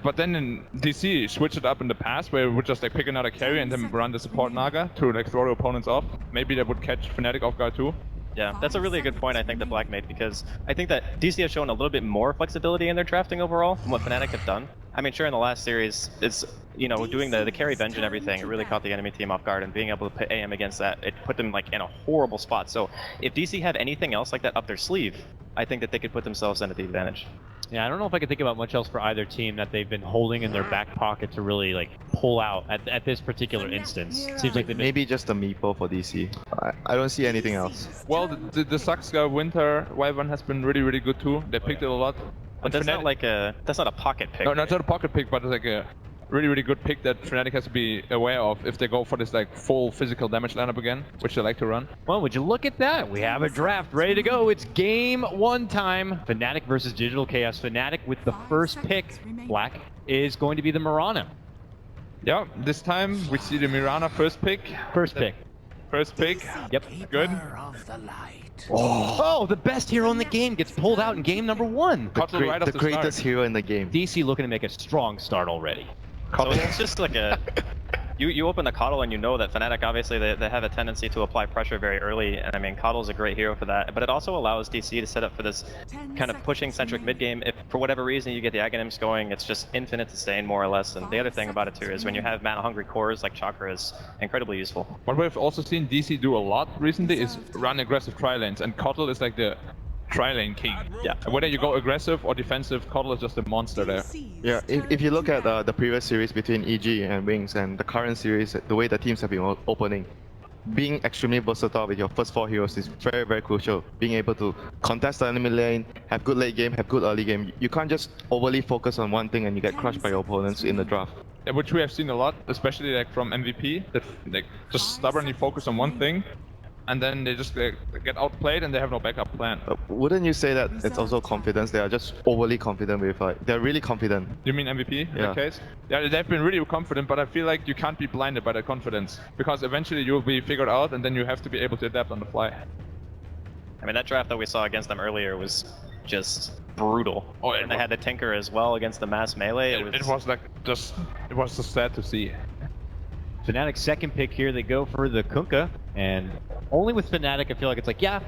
but then in DC switched it up in the past where it would just like pick another carry and then run the support Naga to like throw the opponents off. Maybe that would catch Fnatic off guard too. Yeah, that's a really good point, I think, that Black made, because I think that DC has shown a little bit more flexibility in their drafting overall from what Fnatic have done. I mean, sure, in the last series, it's, you know, doing the carry Venge and everything, it really caught the enemy team off guard, and being able to put AM against that, it put them like in a horrible spot. So if DC have anything else like that up their sleeve, I think that they could put themselves in at the advantage. Yeah, I don't know if I can think about much else for either team that they've been holding in their back pocket to really like pull out at this particular instance. Seems like maybe just a meeple for DC. I don't see anything else. Well, the Saxga Winter Wyvern has been really, really good too. They picked it a lot. But that's not like that's not a pocket pick. No, not a pocket pick, but it's like a really, really good pick that Fnatic has to be aware of if they go for this like full physical damage lineup again, which they like to run. Well, would you look at that? We have a draft ready to go. It's game 1 time. Fnatic versus Digital Chaos. Fnatic with the first pick. Black is going to be the Mirana. Yeah, this time we see the Mirana first pick. First pick. First pick. Yep. Good. Oh, the best hero in the game gets pulled out in game number 1. The greatest hero in the game. DC looking to make a strong start already. So it's just like a... You open the Coddle and you know that Fnatic, obviously, they have a tendency to apply pressure very early, and I mean, Coddle's a great hero for that, but it also allows DC to set up for this kind of pushing-centric mid-game. If, for whatever reason, you get the Aghanims going, it's just infinite sustain, more or less, and the other thing about it, too, is when you have mana-hungry cores, like Chakra is incredibly useful. What we've also seen DC do a lot recently is run aggressive tri-lanes, and Coddle is like the tri-lane king. Yeah. Whether you go aggressive or defensive, Coddle is just a monster there. Yeah, if you look at the previous series between EG and Wings and the current series, the way the teams have been opening, being extremely versatile with your first 4 heroes is very, very crucial. Being able to contest the enemy lane, have good late game, have good early game. You can't just overly focus on one thing and you get crushed by your opponents in the draft. Yeah, which we have seen a lot, especially like from MVP, that like just stubbornly focus on one thing, and then they just get outplayed and they have no backup plan. Wouldn't you say that it's also confidence? They are just overly confident with they're really confident. You mean MVP in that case? Yeah, they've been really confident, but I feel like you can't be blinded by that confidence, because eventually you'll be figured out and then you have to be able to adapt on the fly. I mean, that draft that we saw against them earlier was just brutal. Oh, and they had the Tinker as well against the mass melee. It was like just sad to see. Fnatic's second pick here, they go for the Kunkka, and only with Fnatic I feel like it's like, yeah,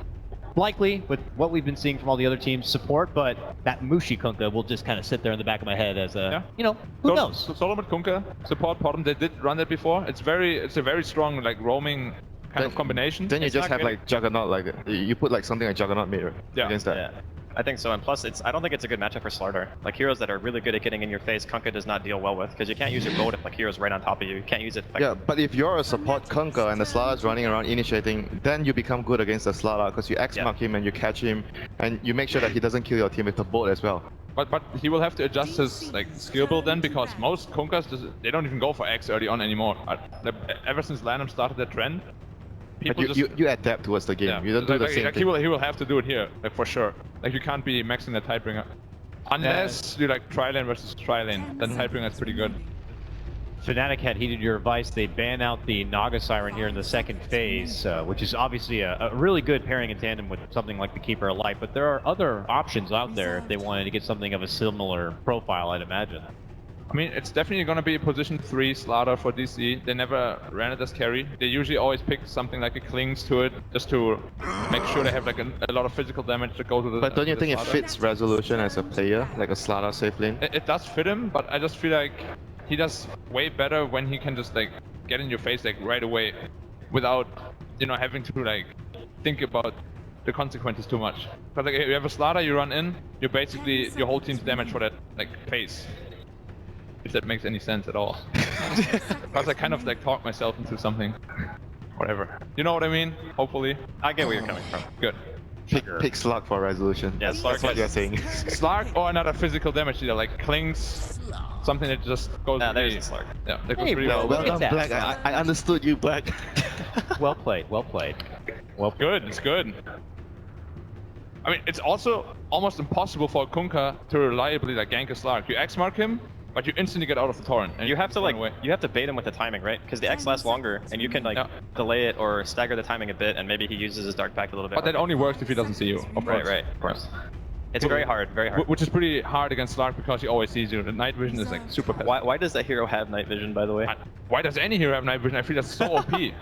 likely with what we've been seeing from all the other teams support, but that Mushi Kunkka will just kind of sit there in the back of my head as a, you know, who knows? So Solomon Kunkka, support bottom, they did run that before. It's a very strong like roaming kind of combination. Then you just have like Juggernaut, like you put like something like Juggernaut mirror against that. Yeah. I think so, and plus, I don't think it's a good matchup for Slardar. Like, heroes that are really good at getting in your face, Kunkka does not deal well with, because you can't use your boat if like heroes right on top of you. You can't use it. Yeah, but if you're a support Kunkka and the Slardar's running around initiating, then you become good against the Slardar, because you X-mark him and you catch him, and you make sure that he doesn't kill your team with the boat as well. But he will have to adjust his like skill build then, because most Kunkkas, they don't even go for X early on anymore. Ever since Lanham started that trend, but you adapt towards the game. Yeah. You don't do the same thing. He will have to do it here, like for sure. Like you can't be maxing the Tidebringer. Unless you like tri-lane versus tri-lane, then Tidebringer is pretty good. Fnatic had heeded your advice. They ban out the Naga Siren here in the second phase, which is obviously a really good pairing in tandem with something like the Keeper of Light, but there are other options out there if they wanted to get something of a similar profile, I'd imagine. I mean, it's definitely going to be a position 3 Slardar for DC. They never ran it as carry. They usually always pick something like a Clings to it, just to make sure they have like a lot of physical damage to go to the. But don't you think it fits Resolution as a player, like a Slardar safe lane? It does fit him, but I just feel like he does way better when he can just like get in your face like right away, without having to like think about the consequences too much. Because like if you have a Slardar, you run in, you're basically your whole team's damage for that like phase. If that makes any sense at all. Because I kind of like talk myself into something. Whatever. You know what I mean? Hopefully. I get where you're coming from. Good. Pick Slug for Resolution. Yeah, that's what you're saying. Slug or another physical damage dealer, like Clings, something that just goes there's the Slug. Yeah, that goes pretty well. Well done, Black. I understood you, Black. Well played, well played. Well good, it's good. I mean, it's also almost impossible for a Kunkka to reliably like gank a Slug. You X-mark him, but you instantly get out of the torrent. And you have to you have to bait him with the timing, right? Because the X lasts longer, and you can like delay it or stagger the timing a bit, and maybe he uses his Dark Pact a little bit. But that only works if he doesn't see you. Right, of course. It's very hard, very hard. Which is pretty hard against Slark because he always sees you. The night vision is like super fast. Why does that hero have night vision, by the way? Why does any hero have night vision? I feel that's so OP. It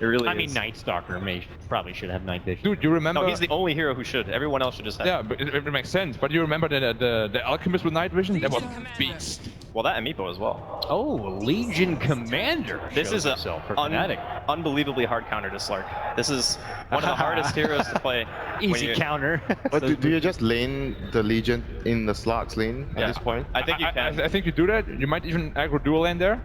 really I is. mean, Night Stalker probably should have night vision. Dude, you remember? No, he's the only hero who should. Everyone else should just have. Yeah, but it makes sense. But you remember the alchemist with night vision? That was beast. Well, that and Meepo as well. Oh, Legion Commander. This is a for Fnatic. unbelievably hard counter to Slark. This is one of the hardest heroes to play. Easy counter. But do you just lane the Legion in the Slark's lane at this point? I think you can. I think you do that. You might even aggro dual lane there.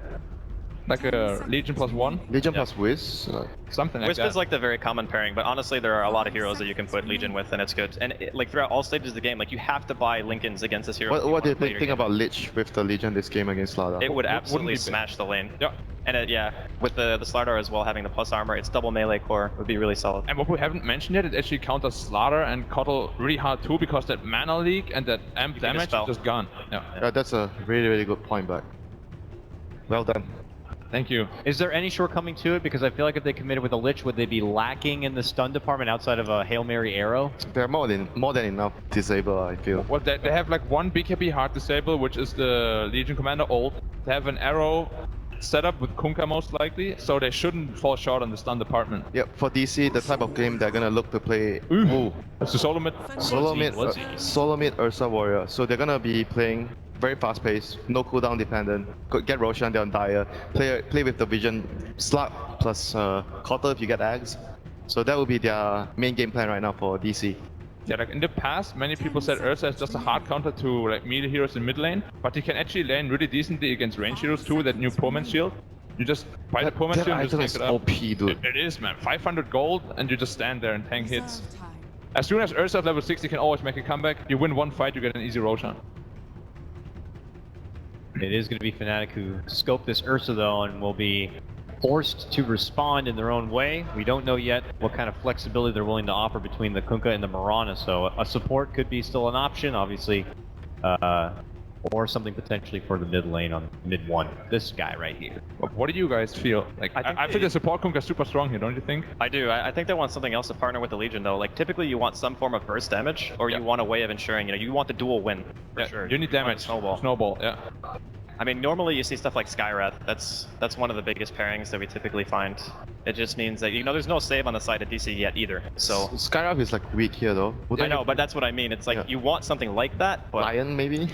Like a Legion +1. Legion plus Wiz? Something like Wisp that. is like the very common pairing, but honestly, there are a lot of heroes that you can put Legion with, and it's good. And like throughout all stages of the game, like you have to buy Lincolns against this hero. What do you think about Lich with the Legion this game against Slardar? It would Wouldn't absolutely be smash the lane. Yeah. And yeah, with the Slardar as well having the plus armor, it's double melee core would be really solid. And what we haven't mentioned yet, it actually counters Slaughter and Kotl really hard too, because that mana leak and that amp damage is dispel. just gone. Yeah. Yeah, that's a really good point back. Well done. Thank you. Is there any shortcoming to it? Because I feel like if they committed with a Lich, would they be lacking in the stun department outside of a Hail Mary arrow? They're more than enough disable, I feel. Well, they have like one BKB hard disable, which is the Legion Commander ult. They have an arrow setup with Kunkka most likely, so they shouldn't fall short on the stun department. Yep, for DC, the type of game they're gonna look to play That's the solo mid. solo mid Ursa Warrior. So they're gonna be playing very fast paced, no cooldown dependent. Get Roshan down Dire, play with the vision, Slug plus Kotl if you get Ags. So that will be their main game plan right now for DC. Yeah, like in the past, many people said Ursa is just a hard counter to like melee heroes in mid lane, but he can actually lane really decently against range heroes too with that new Poor Man's Shield. You just buy the Poor Man's That Shield and item just is pick it up. OP, dude. It is, man. 500 gold and you just stand there and tank hits. As soon as Ursa at level 60 can always make a comeback. You win one fight, you get an easy Roshan. It is going to be Fnatic who scope this Ursa though, and will be forced to respond in their own way. We don't know yet what kind of flexibility they're willing to offer between the Kunkka and the Mirana, so a support could be still an option, obviously, or something potentially for the mid lane on mid one. This guy right here. What do you guys feel? Like, I think the support Kunkka is super strong here, don't you think? I do. I think they want something else to partner with the Legion though. Like typically you want some form of burst damage, or you want a way of ensuring, you want the dual win for sure. You need damage. Snowball, yeah. I mean, normally you see stuff like Skywrath. That's one of the biggest pairings that we typically find. It just means that there's no save on the side of DC yet either. So Skywrath is like weak here though. I know, but that's what I mean. It's like you want something like that, but Lion maybe?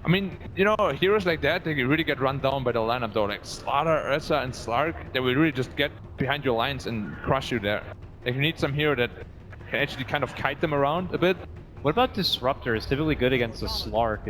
I mean, heroes like that, they really get run down by the lineup though. Like Slaughter, Ursa, and Slark, they will really just get behind your lines and crush you there. Like you need some hero that can actually kind of kite them around a bit. What about Disruptor? Is typically good against the Slark.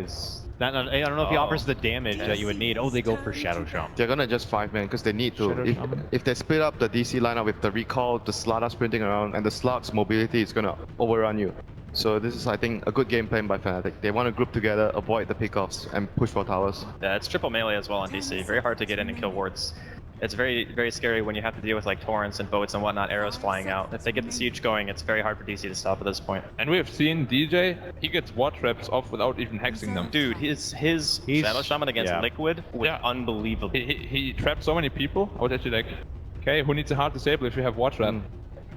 I don't know if he offers the damage that you would need. Oh, they go for Shadow Shaman. They're gonna just 5-man because they need to. If they split up the DC lineup with the recall, the Slardar sprinting around, and the Slug's mobility is gonna overrun you. So this is, I think, a good game plan by Fnatic. They want to group together, avoid the pickoffs, and push for towers. Yeah, it's triple melee as well on DC. Very hard to get in and kill wards. It's very, very scary when you have to deal with like torrents and boats and whatnot, arrows flying out. If they get the siege going, it's very hard for DC to stop at this point. And we've seen DJ, he gets ward traps off without even hexing them. Dude, his Shadow Shaman against Liquid was unbelievable. He trapped so many people. I was actually like, okay, who needs a hard disable if you have ward trap?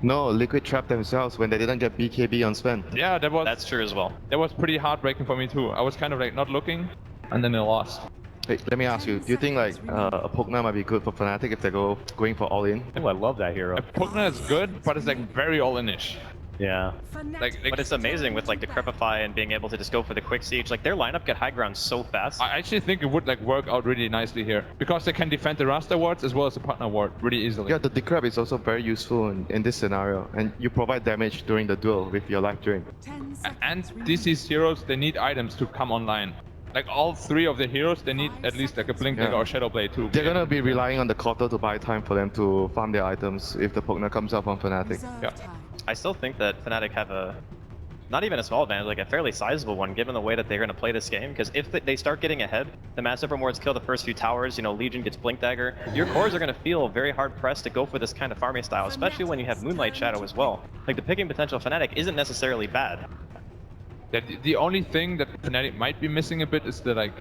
No, Liquid trapped themselves when they didn't get BKB on Sven. Yeah, that's true as well. That was pretty heartbreaking for me too. I was kind of like not looking, and then they lost. Hey, let me ask you, do you think like a Pugna might be good for Fnatic if they're going for all in? Oh, I love that hero. Pugna is good, but it's like very all-in-ish. Yeah. But it's amazing with like Decrepify and being able to just go for the quick siege. Like their lineup get high ground so fast. I actually think it would like work out really nicely here because they can defend the Rasta wards as well as the partner ward really easily. Yeah, the Decrep is also very useful in this scenario, and you provide damage during the duel with your life drain. And DC's heroes, they need items to come online. Like all three of the heroes, they need at least like a Blink Dagger or Shadow Blade too. They're gonna be relying on the Kotl to buy time for them to farm their items if the Pugna comes up on Fnatic. Yeah. I still think that Fnatic have not even a small advantage, like a fairly sizable one, given the way that they're going to play this game. Because if they start getting ahead, the Massive Rewards kill the first few towers, Legion gets Blink Dagger, your cores are going to feel very hard pressed to go for this kind of farming style, especially when you have Moonlight Shadow as well. Like the picking potential of Fnatic isn't necessarily bad. The only thing that Fnatic might be missing a bit is the like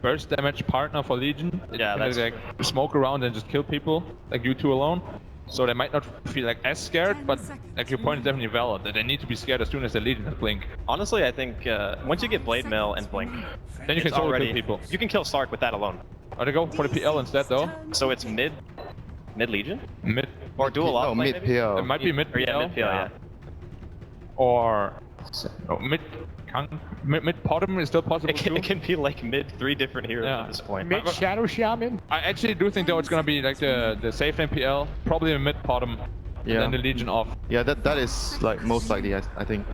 burst damage partner for Legion. Yeah, that's like smoke around and just kill people, like you two alone. So they might not feel like as scared, but like your point is definitely valid, that they need to be scared as soon as the Legion has Blink. Honestly, I think once you get Blade Mail and Blink, Then you can it's solo already kill people. You can kill Slark with that alone. Or they go for the PL instead though. So it's mid Legion Mid. or dual off. No, mid maybe? PL. It might be mid Or yeah, PL. mid PL, yeah. Or mid bottom is still possible too. It can be like mid 3 different heroes Yeah. at this point. Mid Shadow Shaman. I actually do think though it's gonna be like the safe lane PL, probably a mid bottom, Yeah. and then the Legion off. Yeah, that is like most likely, I think.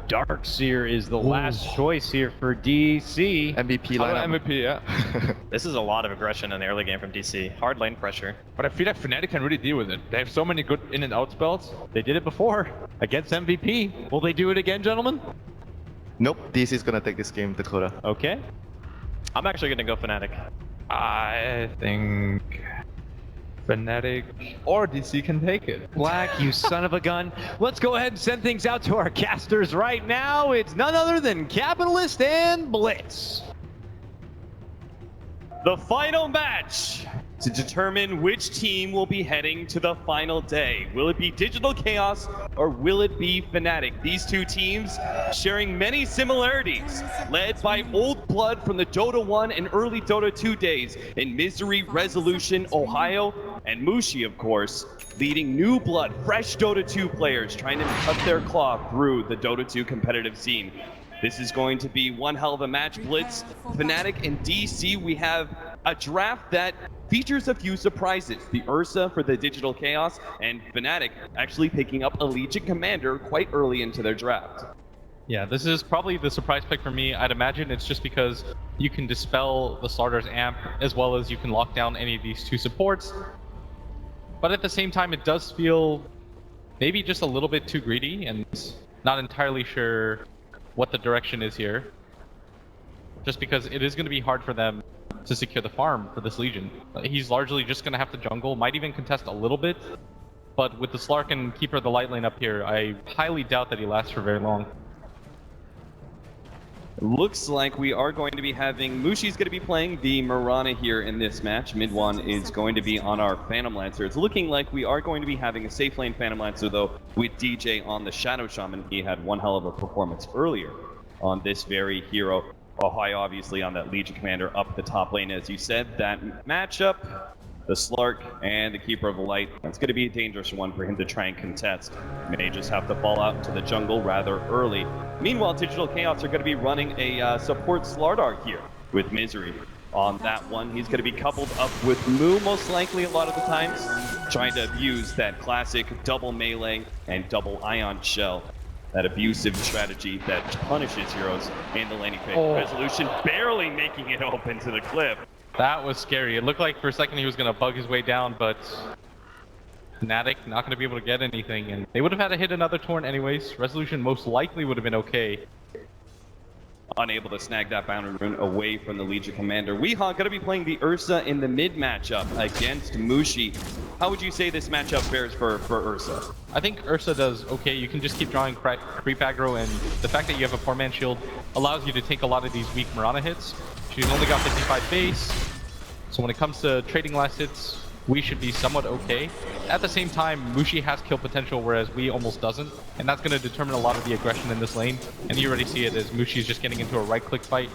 Darkseer is the last choice here for DC. MVP Other lineup. MVP, yeah. This is a lot of aggression in the early game from DC. Hard lane pressure. But I feel like Fnatic can really deal with it. They have so many good in and out spells. They did it before against MVP. Will they do it again, gentlemen? Nope, DC is gonna take this game, Dakota. Okay. I'm actually gonna go Fnatic. I think Fnatic or DC can take it. Black, you son of a gun. Let's go ahead and send things out to our casters right now. It's none other than Capitalist and Blitz. The final match to determine which team will be heading to the final day. Will it be Digital Chaos or will it be Fnatic? These two teams sharing many similarities, led by old blood from the Dota 1 and early Dota 2 days in Misery, Resolution, Ohio, and Mushi, of course, leading new blood, fresh Dota 2 players trying to cut their claw through the Dota 2 competitive scene. This is going to be one hell of a match, Blitz. Fnatic and DC, we have a draft that features a few surprises. The Ursa for the Digital Chaos, and Fnatic actually picking up a Legion Commander quite early into their draft. Yeah, this is probably the surprise pick for me. I'd imagine it's just because you can dispel the starter's amp as well as you can lock down any of these two supports. But at the same time, it does feel maybe just a little bit too greedy and not entirely sure what the direction is here. Just because it is going to be hard for them to secure the farm for this Legion. He's largely just going to have to jungle, might even contest a little bit. But with the Slark and Keeper of the Light Lane up here, I highly doubt that he lasts for very long. Looks like we are going to be having Mushi's going to be playing the Mirana here in this match. Midwan is going to be on our Phantom Lancer. It's looking like we are going to be having a safe lane Phantom Lancer though, with DJ on the Shadow Shaman. He had one hell of a performance earlier on this very hero. Ohio obviously on that Legion Commander up the top lane, as you said. That matchup, the Slark and the Keeper of the Light, that's going to be a dangerous one for him to try and contest. May just have to fall out into the jungle rather early. Meanwhile, Digital Chaos are going to be running a support Slardar here with Misery. On that one, he's going to be coupled up with Moo most likely a lot of the times, trying to abuse that classic double melee and double ion shell. That abusive strategy that punishes heroes in the laning phase. Resolution barely making it open to the cliff. That was scary. It looked like for a second he was going to bug his way down, but Fnatic not going to be able to get anything, and they would have had to hit another torrent anyways. Resolution most likely would have been okay. Unable to snag that boundary rune away from the Legion Commander. Weehaw going to be playing the Ursa in the mid matchup against Mushi. How would you say this matchup fares for Ursa? I think Ursa does okay. You can just keep drawing creep aggro, and the fact that you have a 4-man shield allows you to take a lot of these weak Mirana hits. She's only got 55 base, so when it comes to trading last hits, we should be somewhat okay. At the same time, Mushi has kill potential, whereas we almost doesn't, and that's going to determine a lot of the aggression in this lane. And you already see it as Mushi's just getting into a right-click fight.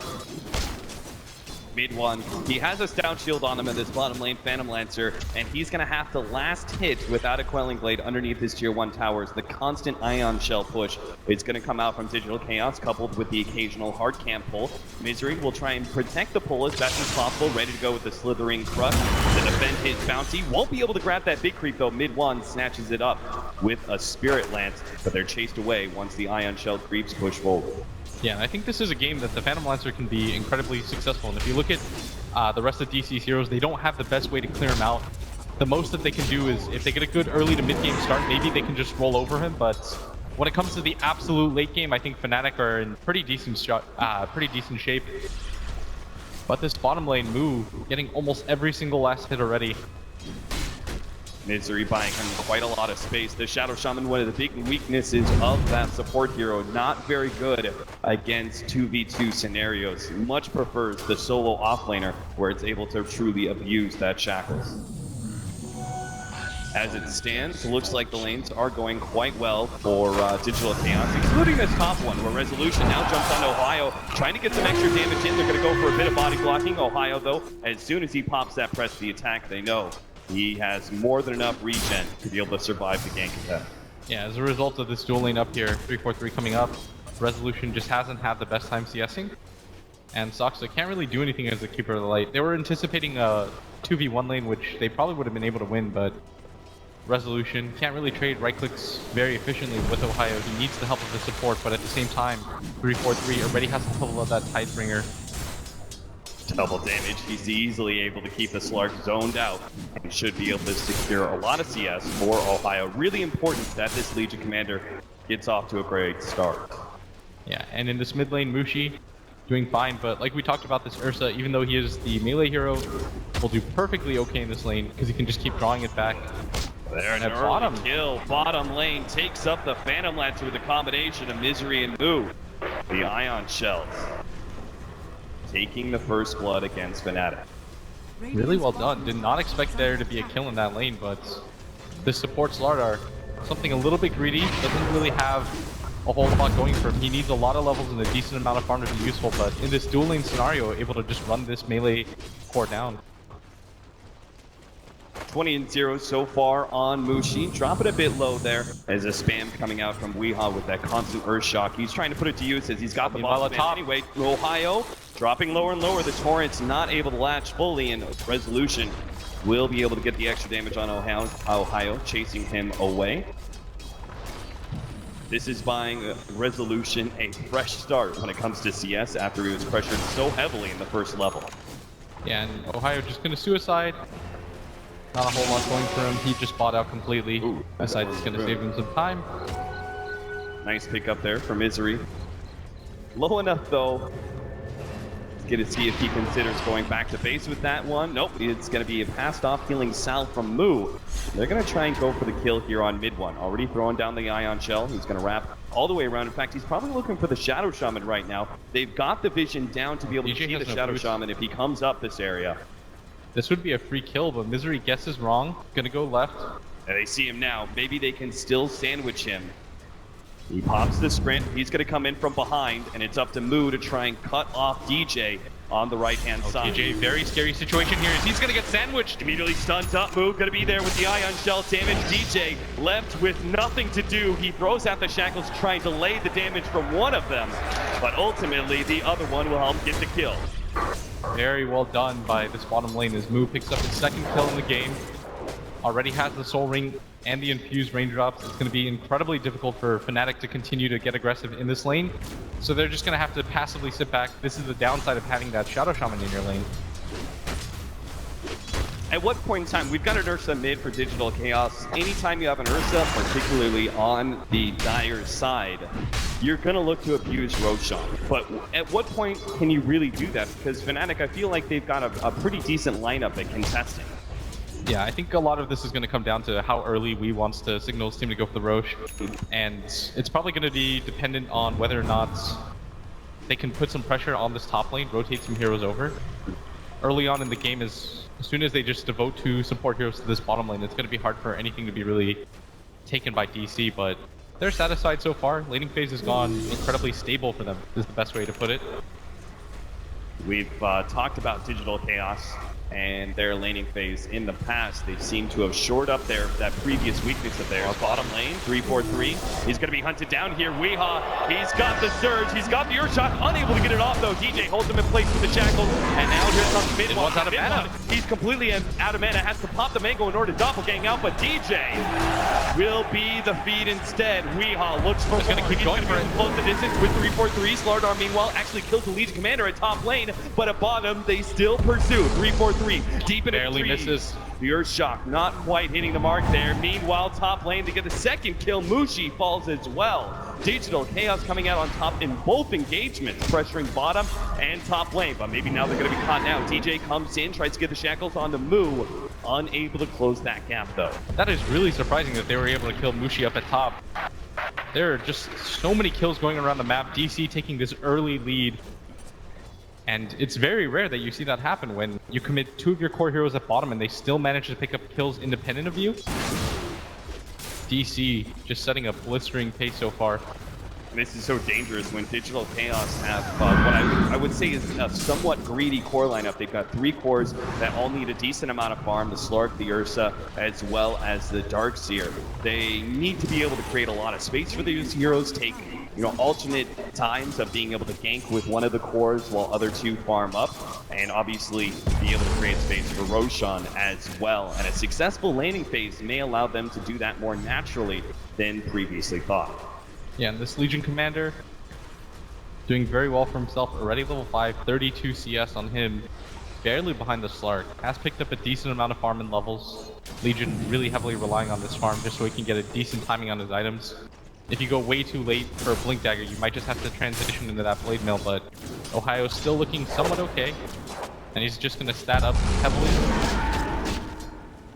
Mid one, he has a stout shield on him in this bottom lane Phantom Lancer, and he's going to have to last hit without a Quelling Blade underneath his tier 1 towers. The constant Ion Shell push is going to come out from Digital Chaos, coupled with the occasional hard camp pull. Misery will try and protect the pull as best as possible, ready to go with the Slithering Crush to defend his bounty. Won't be able to grab that big creep though. Mid one snatches it up with a Spirit Lance, but they're chased away once the Ion Shell creeps push forward. Yeah, and I think this is a game that the Phantom Lancer can be incredibly successful. And if you look at the rest of DC's heroes, they don't have the best way to clear him out. The most that they can do is, if they get a good early to mid-game start, maybe they can just roll over him. But when it comes to the absolute late game, I think Fnatic are in pretty decent shape. But this bottom lane move, getting almost every single last hit already. Misery buying him quite a lot of space. The Shadow Shaman, one of the big weaknesses of that support hero, not very good against 2v2 scenarios. Much prefers the solo offlaner, where it's able to truly abuse that Shackles. As it stands, it looks like the lanes are going quite well for Digital Chaos, including this top one, where Resolution now jumps on Ohio, trying to get some extra damage in. They're going to go for a bit of body blocking. Ohio, though, as soon as he pops that press the attack, they know he has more than enough regen to be able to survive the gank attack. Yeah, as a result of this dual lane up here, 3-4-3 coming up, Resolution just hasn't had the best time CSing. And Soxa can't really do anything as the Keeper of the Light. They were anticipating a 2v1 lane, which they probably would have been able to win, but Resolution can't really trade right clicks very efficiently with Ohio. He needs the help of the support, but at the same time, 3-4-3 already has the level of that Tidebringer. Double damage. He's easily able to keep the Slark zoned out and should be able to secure a lot of CS for Ohio. Really important that this Legion commander gets off to a great start. Yeah, and in this mid lane, Mushi doing fine, but like we talked about, this Ursa, even though he is the melee hero, will do perfectly okay in this lane because he can just keep drawing it back. There, an early kill. Bottom lane takes up the Phantom Lancer with a combination of Misery and Moo. The Ion Shells taking the first blood against Fnatic. Really well done. Did not expect there to be a kill in that lane, but this support Slardar, something a little bit greedy, doesn't really have a whole lot going for him. He needs a lot of levels and a decent amount of farm to be useful, but in this dual lane scenario, able to just run this melee core down. 20-0 so far on Mushi. Drop it a bit low there as a spam coming out from Weehaw with that constant Earth Shock. He's trying to put it to use as he's got the ball top. Anyway, Ohio dropping lower and lower. The Torrent's not able to latch fully, and Resolution will be able to get the extra damage on Ohio, chasing him away. This is buying Resolution a fresh start when it comes to CS after he was pressured so heavily in the first level. Yeah, and Ohio just gonna suicide. Not a whole lot going for him. He just bought out completely. Besides, it's gonna save him some time. Nice pick up there for Misery. Low enough though. Get to see if he considers going back to base with that one. Nope, it's going to be a passed off healing salve from Moo. They're going to try and go for the kill here on mid one. Already throwing down the Ion Shell. He's going to wrap all the way around. In fact, he's probably looking for the Shadow Shaman right now. They've got the vision down to be able to see the Shadow Shaman if he comes up this area. This would be a free kill, but Misery guesses wrong. Gonna go left. And they see him now. Maybe they can still sandwich him. He pops the sprint. He's going to come in from behind, and it's up to Moo to try and cut off DJ on the right-hand side. DJ, very scary situation here. He's going to get sandwiched. Immediately stuns up. Moo going to be there with the Ion Shell damage. DJ left with nothing to do. He throws out the shackles, trying to delay the damage from one of them, but ultimately the other one will help get the kill. Very well done by this bottom lane as Moo picks up his second kill in the game. Already has the Soul Ring and the infused raindrops. It's going to be incredibly difficult for Fnatic to continue to get aggressive in this lane. So they're just going to have to passively sit back. This is the downside of having that Shadow Shaman in your lane. At what point in time, we've got an Ursa mid for Digital Chaos. Anytime you have an Ursa, particularly on the Dire side, you're going to look to abuse Roshan. But at what point can you really do that? Because Fnatic, I feel like they've got a pretty decent lineup at contesting. Yeah, I think a lot of this is going to come down to how early Wii wants to signal his team to go for the Roche. And it's probably going to be dependent on whether or not they can put some pressure on this top lane, rotate some heroes over. Early on in the game, as soon as they just devote two support heroes to this bottom lane, it's going to be hard for anything to be really taken by DC, but they're satisfied so far. Laning phase has gone incredibly stable for them, is the best way to put it. We've talked about Digital Chaos and their laning phase in the past. They seem to have shored up that previous weakness of theirs. Bottom lane, 3-4-3. He's going to be hunted down here. Weehaw, he's got the surge, he's got the Earth Shock, unable to get it off though. DJ holds him in place with the shackles, and now here comes mid one. Out of mana. He's completely out of mana, has to pop the mango in order to doppelgang out, but DJ will be the feed instead. Weehaw looks for going to keep going for it. Close the distance with 3-4-3. Slardar, meanwhile, actually kills the Legion Commander at top lane, but at bottom, they still pursue. 3-4-3, deep in a Barely tree. misses. The Earth Shock not quite hitting the mark there. Meanwhile, top lane to get the second kill. Mushi falls as well. Digital Chaos coming out on top in both engagements, pressuring bottom and top lane. But maybe now they're going to be caught out. DJ comes in, tries to get the shackles onto Moo. Unable to close that gap, though. That is really surprising that they were able to kill Mushi up at top. There are just so many kills going around the map. DC taking this early lead. And it's very rare that you see that happen when you commit 2 of your core heroes at bottom and they still manage to pick up kills independent of you. DC just setting a blistering pace so far. This is so dangerous when Digital Chaos have what I would say is a somewhat greedy core lineup. They've got 3 cores that all need a decent amount of farm, the Slark, the Ursa, as well as the Darkseer. They need to be able to create a lot of space for these heroes, take alternate times of being able to gank with one of the cores while other 2 farm up, and obviously be able to create space for Roshan as well. And a successful laning phase may allow them to do that more naturally than previously thought. Yeah, and this Legion Commander doing very well for himself, already level 5, 32 CS on him, barely behind the Slark. Has picked up a decent amount of farm and levels. Legion really heavily relying on this farm just so he can get a decent timing on his items. If you go way too late for a Blink Dagger, you might just have to transition into that Blade Mail, but Ohio's still looking somewhat okay. And he's just going to stat up heavily.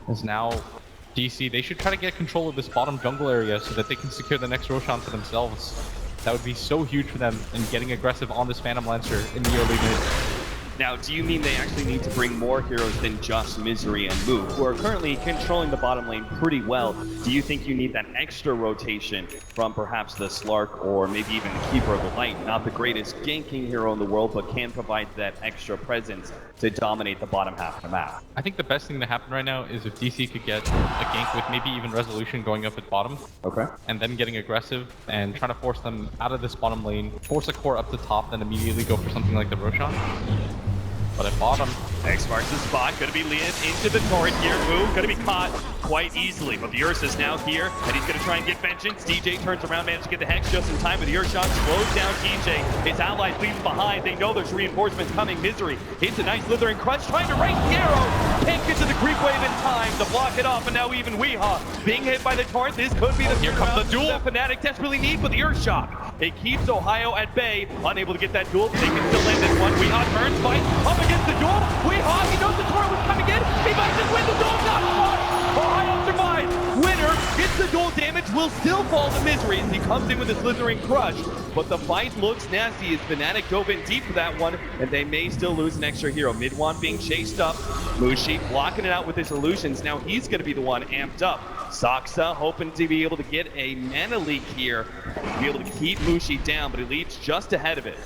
As now, DC, they should try to get control of this bottom jungle area so that they can secure the next Roshan for themselves. That would be so huge for them in getting aggressive on this Phantom Lancer in the early mid. Now, do you mean they actually need to bring more heroes than just Misery and Moo, who are currently controlling the bottom lane pretty well? Do you think you need that extra rotation from perhaps the Slark or maybe even the Keeper of the Light? Not the greatest ganking hero in the world, but can provide that extra presence to dominate the bottom half of the map. I think the best thing to happen right now is if DC could get a gank with maybe even Resolution going up at bottom. Okay. And then getting aggressive and trying to force them out of this bottom lane, force a core up the top, then immediately go for something like the Roshan. But at bottom, X marks the spot, gonna be leading into the turret here. Moo gonna be caught quite easily, but the Ursa's now here, and he's gonna try and get vengeance. DJ turns around, manages to get the Hex just in time, but the Ursa slows down DJ. His allies leave him behind. They know there's reinforcements coming. Misery hits a nice slithering crunch, trying to rank the arrow. Can't get to the creep wave in time to block it off, and now even Weehaw being hit by the torrent. This could be the here comes the duel that Fnatic desperately need, but the Earth Shock, it keeps Ohio at bay, unable to get that duel. They can still end this one. Weehaw turns, fights up against the duel. Weehaw, he knows the torrent was coming in. He might just win the duel. Not far. Ohio survives. Winner gets the duel damage, will still fall to Misery as he comes in with a slithering crush. But the fight looks nasty as Fnatic dove in deep for that one, and they may still lose an extra hero. Midwan being chased up. Mushi blocking it out with his illusions. Now he's going to be the one amped up. Saksa hoping to be able to get a mana leak here, be able to keep Mushi down, but he leads just ahead of it.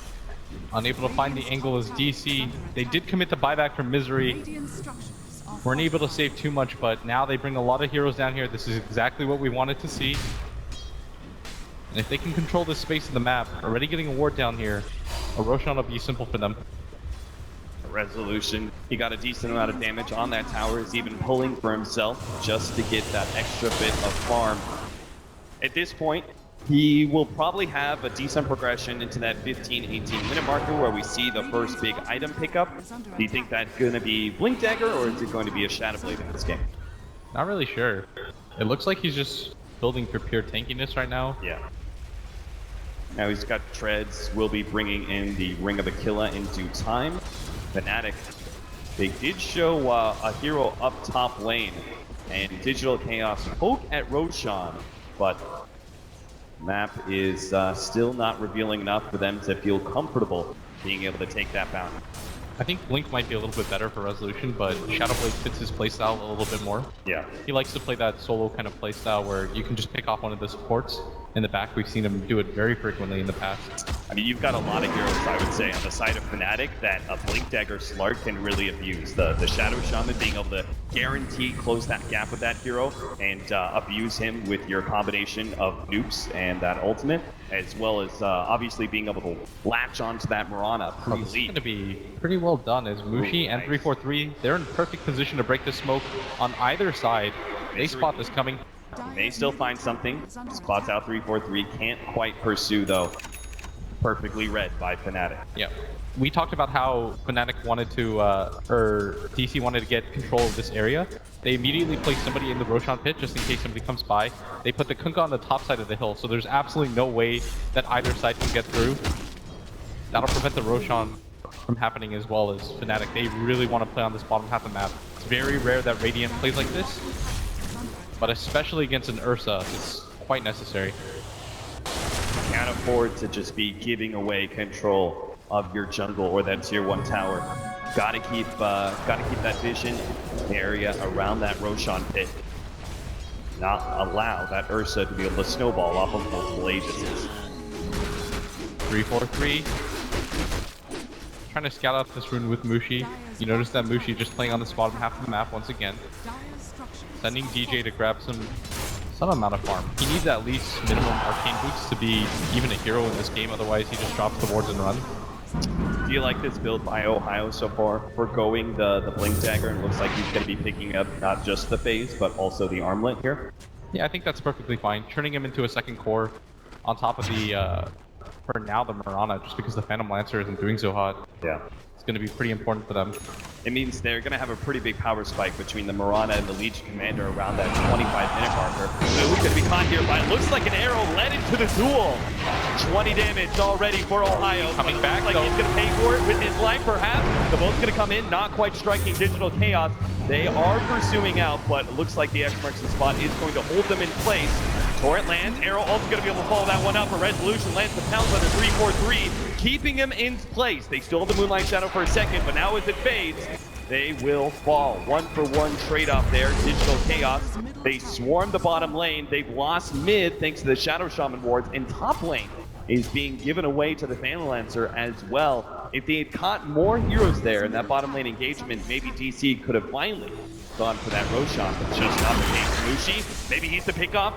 unable to find the angle as DC. They did commit the buyback from Misery. Weren't able to save too much, but now they bring a lot of heroes down here. This is exactly what we wanted to see. And if they can control this space of the map, already getting a ward down here, a Roshan will be simple for them. Resolution. He got a decent amount of damage on that tower. He's even pulling for himself just to get that extra bit of farm. At this point, he will probably have a decent progression into that 15-18 minute marker where we see the first big item pickup. Do you think that's going to be Blink Dagger or is it going to be a Shadow Blade in this game? Not really sure. It looks like he's just building for pure tankiness right now. Yeah. Now he's got treads. We'll be bringing in the Ring of Aquila in due time. Fnatic, they did show a hero up top lane, and Digital Chaos poke at Roshan, but map is still not revealing enough for them to feel comfortable being able to take that bounty. I think Blink might be a little bit better for Resolution, but Shadow Blade fits his playstyle a little bit more. Yeah. He likes to play that solo kind of playstyle where you can just pick off one of the supports in the back. We've seen him do it very frequently in the past. I mean, you've got a lot of heroes, I would say, on the side of Fnatic that a Blink Dagger Slark can really abuse. The Shadow Shaman being able to guarantee close that gap with that hero and abuse him with your combination of nukes and that ultimate, as well as obviously being able to latch onto that Mirana This is going to be pretty well done as Mushi and 343, they're in perfect position to break the smoke on either side. They spot this coming. May still find something. Spots out 343, can't quite pursue though. Perfectly read by Fnatic. Yeah. We talked about how Fnatic wanted to, or DC wanted to get control of this area. They immediately placed somebody in the Roshan pit just in case somebody comes by. They put the Kunkka on the top side of the hill, so there's absolutely no way that either side can get through. That'll prevent the Roshan from happening as well as Fnatic. They really want to play on this bottom half of the map. It's very rare that Radiant plays like this, but especially against an Ursa, it's quite necessary. Can't afford to just be giving away control of your jungle or that tier 1 tower. Gotta keep that vision area around that Roshan pit. Not allow that Ursa to be able to snowball off of multiple Aegises. 3-4-3. Trying to scout out this rune with Mushi. You notice that Mushi just playing on this bottom half of the map once again. Sending DJ to grab some amount of farm. He needs at least minimum arcane boots to be even a hero in this game, otherwise he just drops the wards and runs. Do you like this build by Ohio so far? Forgoing the Blink Dagger, and looks like he's going to be picking up not just the phase, but also the armlet here. Yeah, I think that's perfectly fine. Turning him into a second core on top of the, for now, the Mirana, just because the Phantom Lancer isn't doing so hot. Yeah. It's going to be pretty important for them. It means they're going to have a pretty big power spike between the Mirana and the Legion Commander around that 25-minute marker. Who's going to be caught here by it looks like an arrow led into the duel. 20 damage already for Ohio. Coming back, like he's going to pay for it with his life, perhaps. The boat's going to come in, not quite striking Digital Chaos. They are pursuing out, but it looks like the X marks the spot is going to hold them in place. Torrent lands, Arrow also going to be able to follow that one up, but Resolution lands the pounce under 3-4-3, keeping him in place. They still have the Moonlight Shadow for a second, but now as it fades, they will fall. 1-for-1 trade-off there, Digital Chaos. They swarm the bottom lane, they've lost mid thanks to the Shadow Shaman wards, and top lane is being given away to the Phantom Lancer as well. If they had caught more heroes there in that bottom lane engagement, maybe DC could have finally gone for that Roshan, but just not the case. Mushi, maybe he's the pickoff.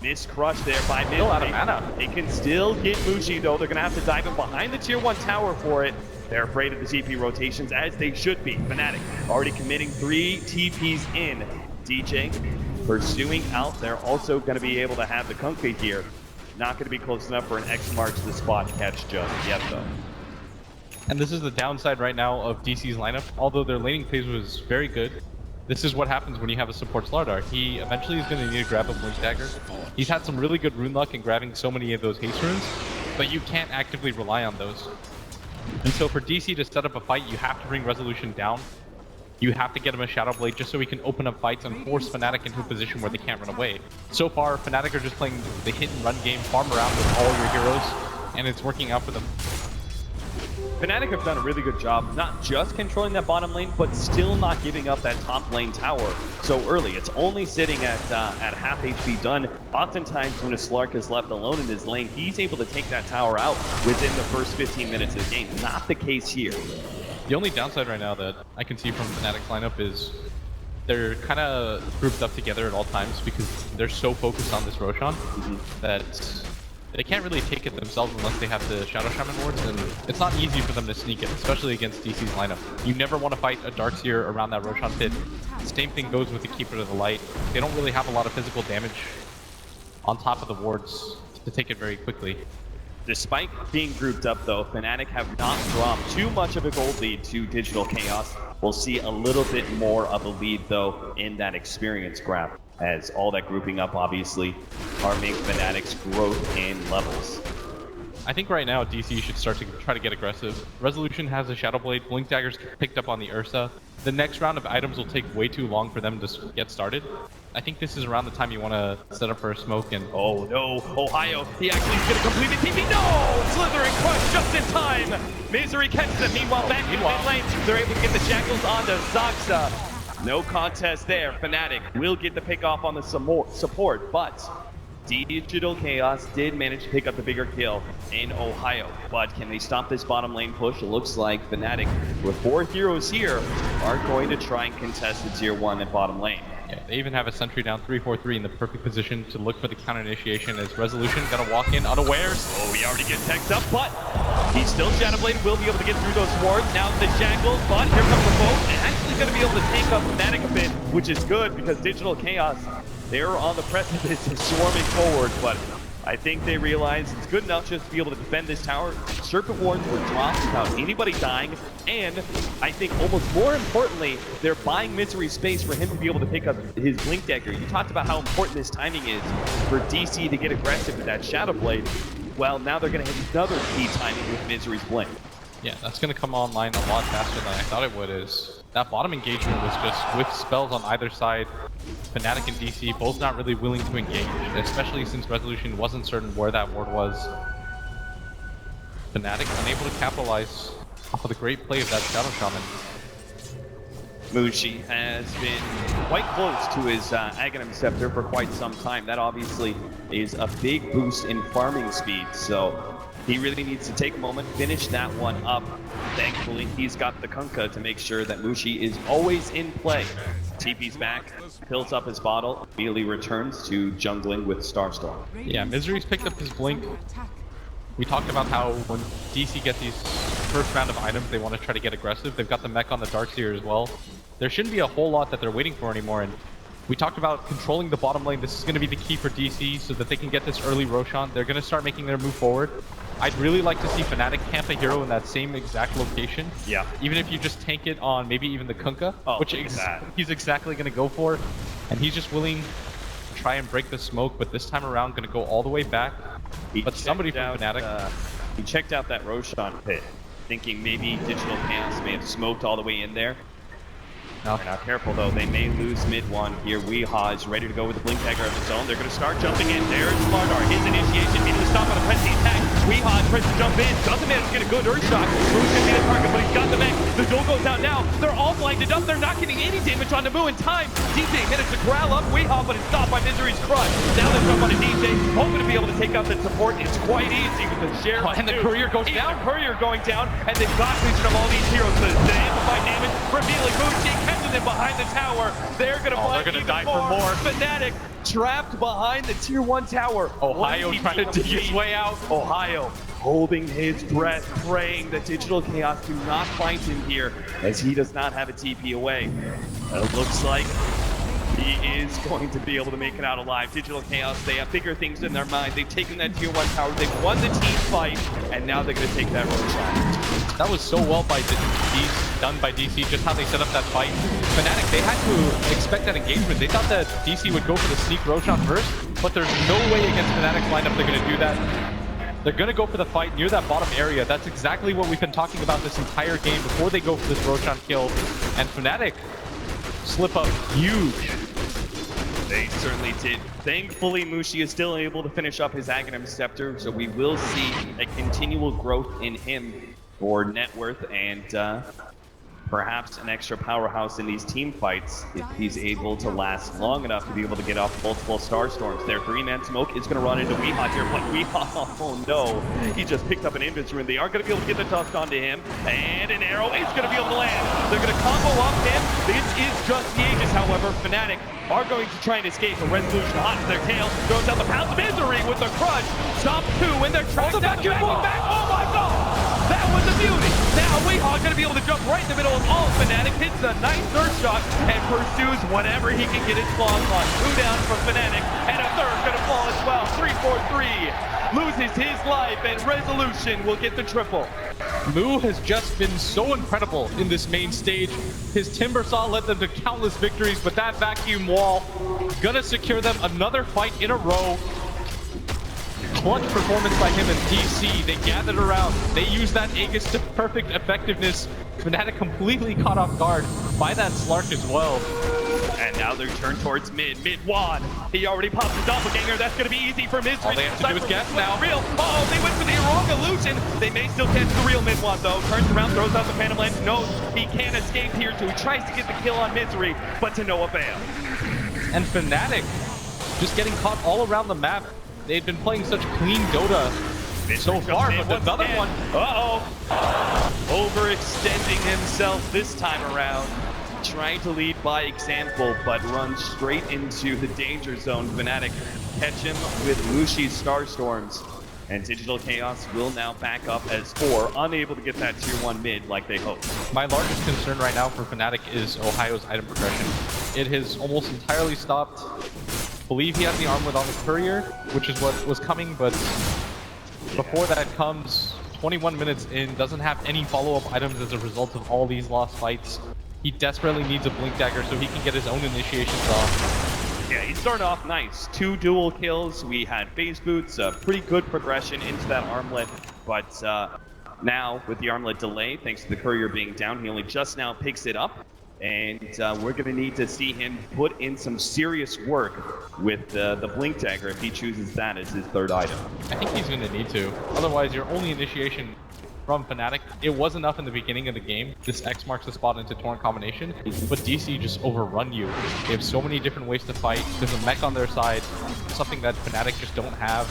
Missed crush there by mid. Still out of mana. They can still get Mushi though. They're gonna have to dive in behind the tier 1 tower for it. They're afraid of the TP rotations, as they should be. Fnatic already committing 3 TPs in. DJ pursuing out. They're also gonna be able to have the Kunkka here. Not gonna be close enough for an X marks the spot catch just yet though. And this is the downside right now of DC's lineup. Although their laning phase was very good, this is what happens when you have a support Slardar. He eventually is going to need to grab a Blink Dagger. He's had some really good rune luck in grabbing so many of those haste runes, but you can't actively rely on those. And so for DC to set up a fight, you have to bring Resolution down. You have to get him a Shadow Blade just so he can open up fights and force Fnatic into a position where they can't run away. So far, Fnatic are just playing the hit and run game, farm around with all your heroes, and it's working out for them. Fnatic have done a really good job, not just controlling that bottom lane, but still not giving up that top lane tower so early. It's only sitting at half HP done. Oftentimes when a Slark is left alone in his lane, he's able to take that tower out within the first 15 minutes of the game. Not the case here. The only downside right now that I can see from Fnatic's lineup is they're kind of grouped up together at all times because they're so focused on this Roshan that they can't really take it themselves unless they have the Shadow Shaman wards, and it's not easy for them to sneak it, especially against DC's lineup. You never want to fight a Darkseer around that Roshan pit. Same thing goes with the Keeper of the Light. They don't really have a lot of physical damage on top of the wards to take it very quickly. Despite being grouped up though, Fnatic have not dropped too much of a gold lead to Digital Chaos. We'll see a little bit more of a lead though in that experience grab, as all that grouping up obviously harming Fnatic's growth in levels. I think right now DC should start to try to get aggressive. Resolution has a Shadow Blade, Blink Dagger's picked up on the Ursa. The next round of items will take way too long for them to get started. I think this is around the time you want to set up for a smoke and... Oh no, Ohio, he actually is going to complete the TP. No! Slithering crush just in time! Misery catches it. Meanwhile, back in mid lane, they're able to get the Jackals onto Zaxa. No contest there. Fnatic will get the pick off on the support, but Digital Chaos did manage to pick up the bigger kill in Ohio. But can they stop this bottom lane push? It looks like Fnatic, with 4 heroes here, are going to try and contest the tier 1 at bottom lane. Yeah, they even have a sentry down 3-4-3 in the perfect position to look for the counter initiation as Resolution gonna walk in unawares. Oh, he already gets teched up, but he's still Shadow Blade, will be able to get through those wards. Now the Jackals, but here comes the boat, and actually gonna be able to take up Fnatic a bit, which is good because Digital Chaos, they're on the precipice of swarming forward, but I think they realize it's good enough just to be able to defend this tower. Serpent wards were dropped without anybody dying, and I think almost more importantly, they're buying Misery space for him to be able to pick up his Blink Dagger. You talked about how important this timing is for DC to get aggressive with that Shadow Blade. Well, now they're going to have another key timing with Misery's Blink. Yeah, that's going to come online a lot faster than I thought it would. Is that bottom engagement was just with spells on either side. Fnatic and DC both not really willing to engage, especially since Resolution wasn't certain where that ward was. Fnatic unable to capitalize off of the great play of that Shadow Shaman. Mushi has been quite close to his Aghanim Scepter for quite some time. That obviously is a big boost in farming speed, so he really needs to take a moment, finish that one up. Thankfully, he's got the Kunkka to make sure that Mushi is always in play. TP's back, fills up his bottle, immediately returns to jungling with Starstorm. Yeah, Misery's picked up his blink. We talked about how when DC get these first round of items, they want to try to get aggressive. They've got the mech on the Darkseer as well. There shouldn't be a whole lot that they're waiting for anymore, and we talked about controlling the bottom lane. This is going to be the key for DC so that they can get this early Roshan. They're going to start making their move forward. I'd really like to see Fnatic camp a hero in that same exact location. Yeah. Even if you just tank it on maybe even the Kunkka, which he's exactly going to go for. And he's just willing to try and break the smoke, but this time around going to go all the way back. But somebody from Fnatic... he checked out that Roshan pit, thinking maybe Digital Chaos may have smoked all the way in there. No. They're not careful though, they may lose mid one here. Weehaw is ready to go with the blink dagger of his own. They're going to start jumping in. There's Slardar, his initiation, needing to stop on a pressing attack. Weehaw tries to jump in, doesn't manage to get a good earth shot. Moo's going to be the target, but he's got the mech. The duel goes out now. They're all blinded up. They're not getting any damage on Namu in time. DJ managed to corral up Weehaw, but it's stopped by Misery's crush. Now they jump on a DJ, hoping to be able to take out that support. It's quite easy with the share. And the courier goes down. The courier going down, and they've got vision of all these heroes. The amplified damage, revealing Mushi catches them behind the tower. They're gonna die for more. Fnatic trapped behind the tier 1 tower. Ohio trying to dig his way out. Ohio holding his breath, praying that Digital Chaos do not find him here, as he does not have a TP away. It looks like he is going to be able to make it out alive. Digital Chaos, they have bigger things in their mind. They've taken that tier 1 tower, they've won the team fight, and now they're going to take that road shot. That was so well done by DC, just how they set up that fight. Fnatic, they had to expect that engagement. They thought that DC would go for the sneak Roshan first, but there's no way against Fnatic's lineup they're going to do that. They're going to go for the fight near that bottom area. That's exactly what we've been talking about this entire game before they go for this Roshan kill. And Fnatic slip up huge. They certainly did. Thankfully, Mushi is still able to finish up his Aghanim Scepter, so we will see a continual growth in him for net worth and perhaps an extra powerhouse in these team fights if he's able to last long enough to be able to get off multiple Starstorms. Their 3-man smoke is going to run into Weehaw here, but Weehaw, oh no, he just picked up an invis rune. They are going to be able to get the tusk onto him, and an arrow is going to be able to land. They're going to combo up him. This is just the Aegis, however. Fnatic are going to try and escape. A resolution hot to their tail, throws out the Pounds of Misery with the crush. Stop 2 when they're trapped down the back. Oh my god! That was a beauty! Now Weehaw going to be able to jump right in the middle of all. Fnatic hits a nice third shot and pursues whatever he can get his claws on. 2 down from Fnatic, and a third going to fall as well. 3-4-3 loses his life, and Resolution will get the triple. Mu has just been so incredible in this main stage. His Timber Saw led them to countless victories, but that vacuum wall gonna secure them another fight in a row. Clutch performance by him and DC. They gathered around. They used that Aegis to perfect effectiveness. Fnatic completely caught off guard by that Slark as well. And now they turn towards mid. Mid-Wan. He already popped the doppelganger. That's going to be easy for Misery. All they have to do is guess now. Real. Oh, they went for the wrong illusion. They may still catch the real Mid-Wan, though. Turns around, throws out the Phantom Lens. Knows he can't escape here, so he tries to get the kill on Misery, but to no avail. And Fnatic just getting caught all around the map. They've been playing such clean Dota so far, but another one. Uh-oh. Overextending himself this time around. Trying to lead by example, but runs straight into the danger zone. Fnatic catch him with Mushi's Starstorms. And Digital Chaos will now back up as 4, unable to get that tier 1 mid like they hoped. My largest concern right now for Fnatic is Ohio's item progression. It has almost entirely stopped. I believe he has the armlet on the courier, which is what was coming, but before that comes 21 minutes in, doesn't have any follow-up items as a result of all these lost fights. He desperately needs a blink dagger so he can get his own initiations off. Yeah, he started off nice. 2 dual kills. We had phase boots, a pretty good progression into that armlet, but now with the armlet delay, thanks to the courier being down, he only just now picks it up. And we're going to need to see him put in some serious work with the Blink Dagger if he chooses that as his 3rd item. I think he's going to need to. Otherwise, your only initiation from Fnatic. It was enough in the beginning of the game. This X marks the spot into Torrent combination, but DC just overrun you. They have so many different ways to fight. There's a mech on their side, something that Fnatic just don't have.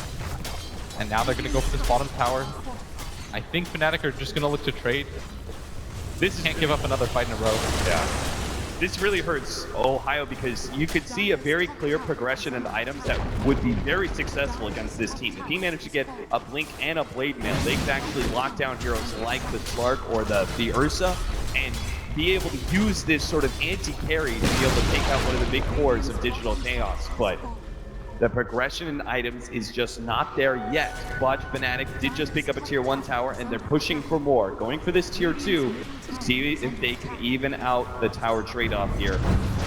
And now they're going to go for this bottom tower. I think Fnatic are just going to look to trade. This can't give up another fight in a row. Yeah. This really hurts Ohio because you could see a very clear progression in the items that would be very successful against this team. If he managed to get a Blink and a Blade Mail, they could actually lock down heroes like the Slark or the Ursa and be able to use this sort of anti-carry to be able to take out one of the big cores of Digital Chaos. But the progression in items is just not there yet, but Fnatic did just pick up a tier 1 tower and they're pushing for more, going for this tier 2 to see if they can even out the tower trade-off here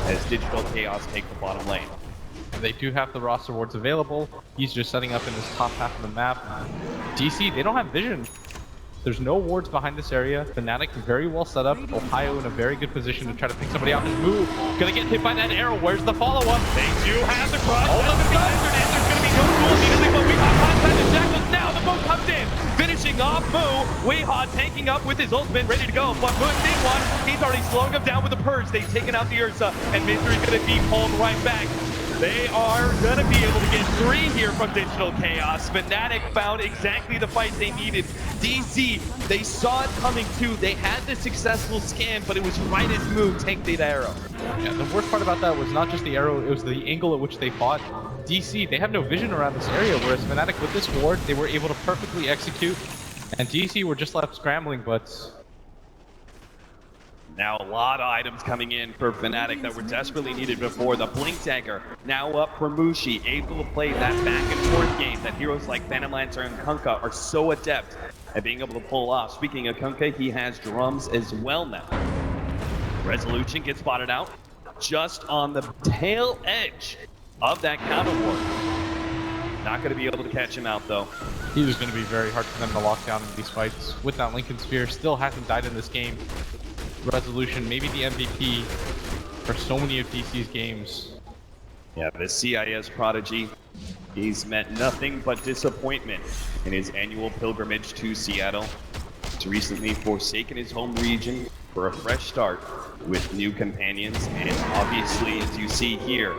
as Digital Chaos take the bottom lane. And they do have the roster wards available. He's just setting up in this top half of the map. DC, they don't have vision. There's no wards behind this area. Fnatic very well set up. Ohio in a very good position to try to pick somebody out and move. Gonna get hit by that arrow. Where's the follow-up? They do have the cross. Oh, There's gonna be no duel immediately, but Weehawk finds the Jackals now. The boat comes in, finishing off Moo. Weehawk tanking up with his ultimate, ready to go. But Moo did one. He's already slowing him down with the Purge. They've taken out the Ursa, and Mystery's gonna be pulled right back. They are going to be able to get 3 here from Digital Chaos. Fnatic found exactly the fight they needed. DC, they saw it coming too. They had the successful scan, but it was right as Moo tanked the arrow. Yeah, the worst part about that was not just the arrow, it was the angle at which they fought. DC, they have no vision around this area, whereas Fnatic with this ward, they were able to perfectly execute. And DC were just left scrambling, but now a lot of items coming in for Fnatic that were desperately needed before. The Blink Dagger now up for Mushi, able to play that back and forth game that heroes like Phantom Lancer and Kunkka are so adept at being able to pull off. Speaking of Kunkka, he has drums as well now. Resolution gets spotted out just on the tail edge of that counter ward. Not going to be able to catch him out though. he was going to be very hard for them to lock down in these fights. With that Lincoln Sphere, still hasn't died in this game. Resolution, maybe the MVP for so many of DC's games. Yeah, the CIS prodigy, he's met nothing but disappointment in his annual pilgrimage to Seattle. He's recently forsaken his home region for a fresh start with new companions, and obviously, as you see here,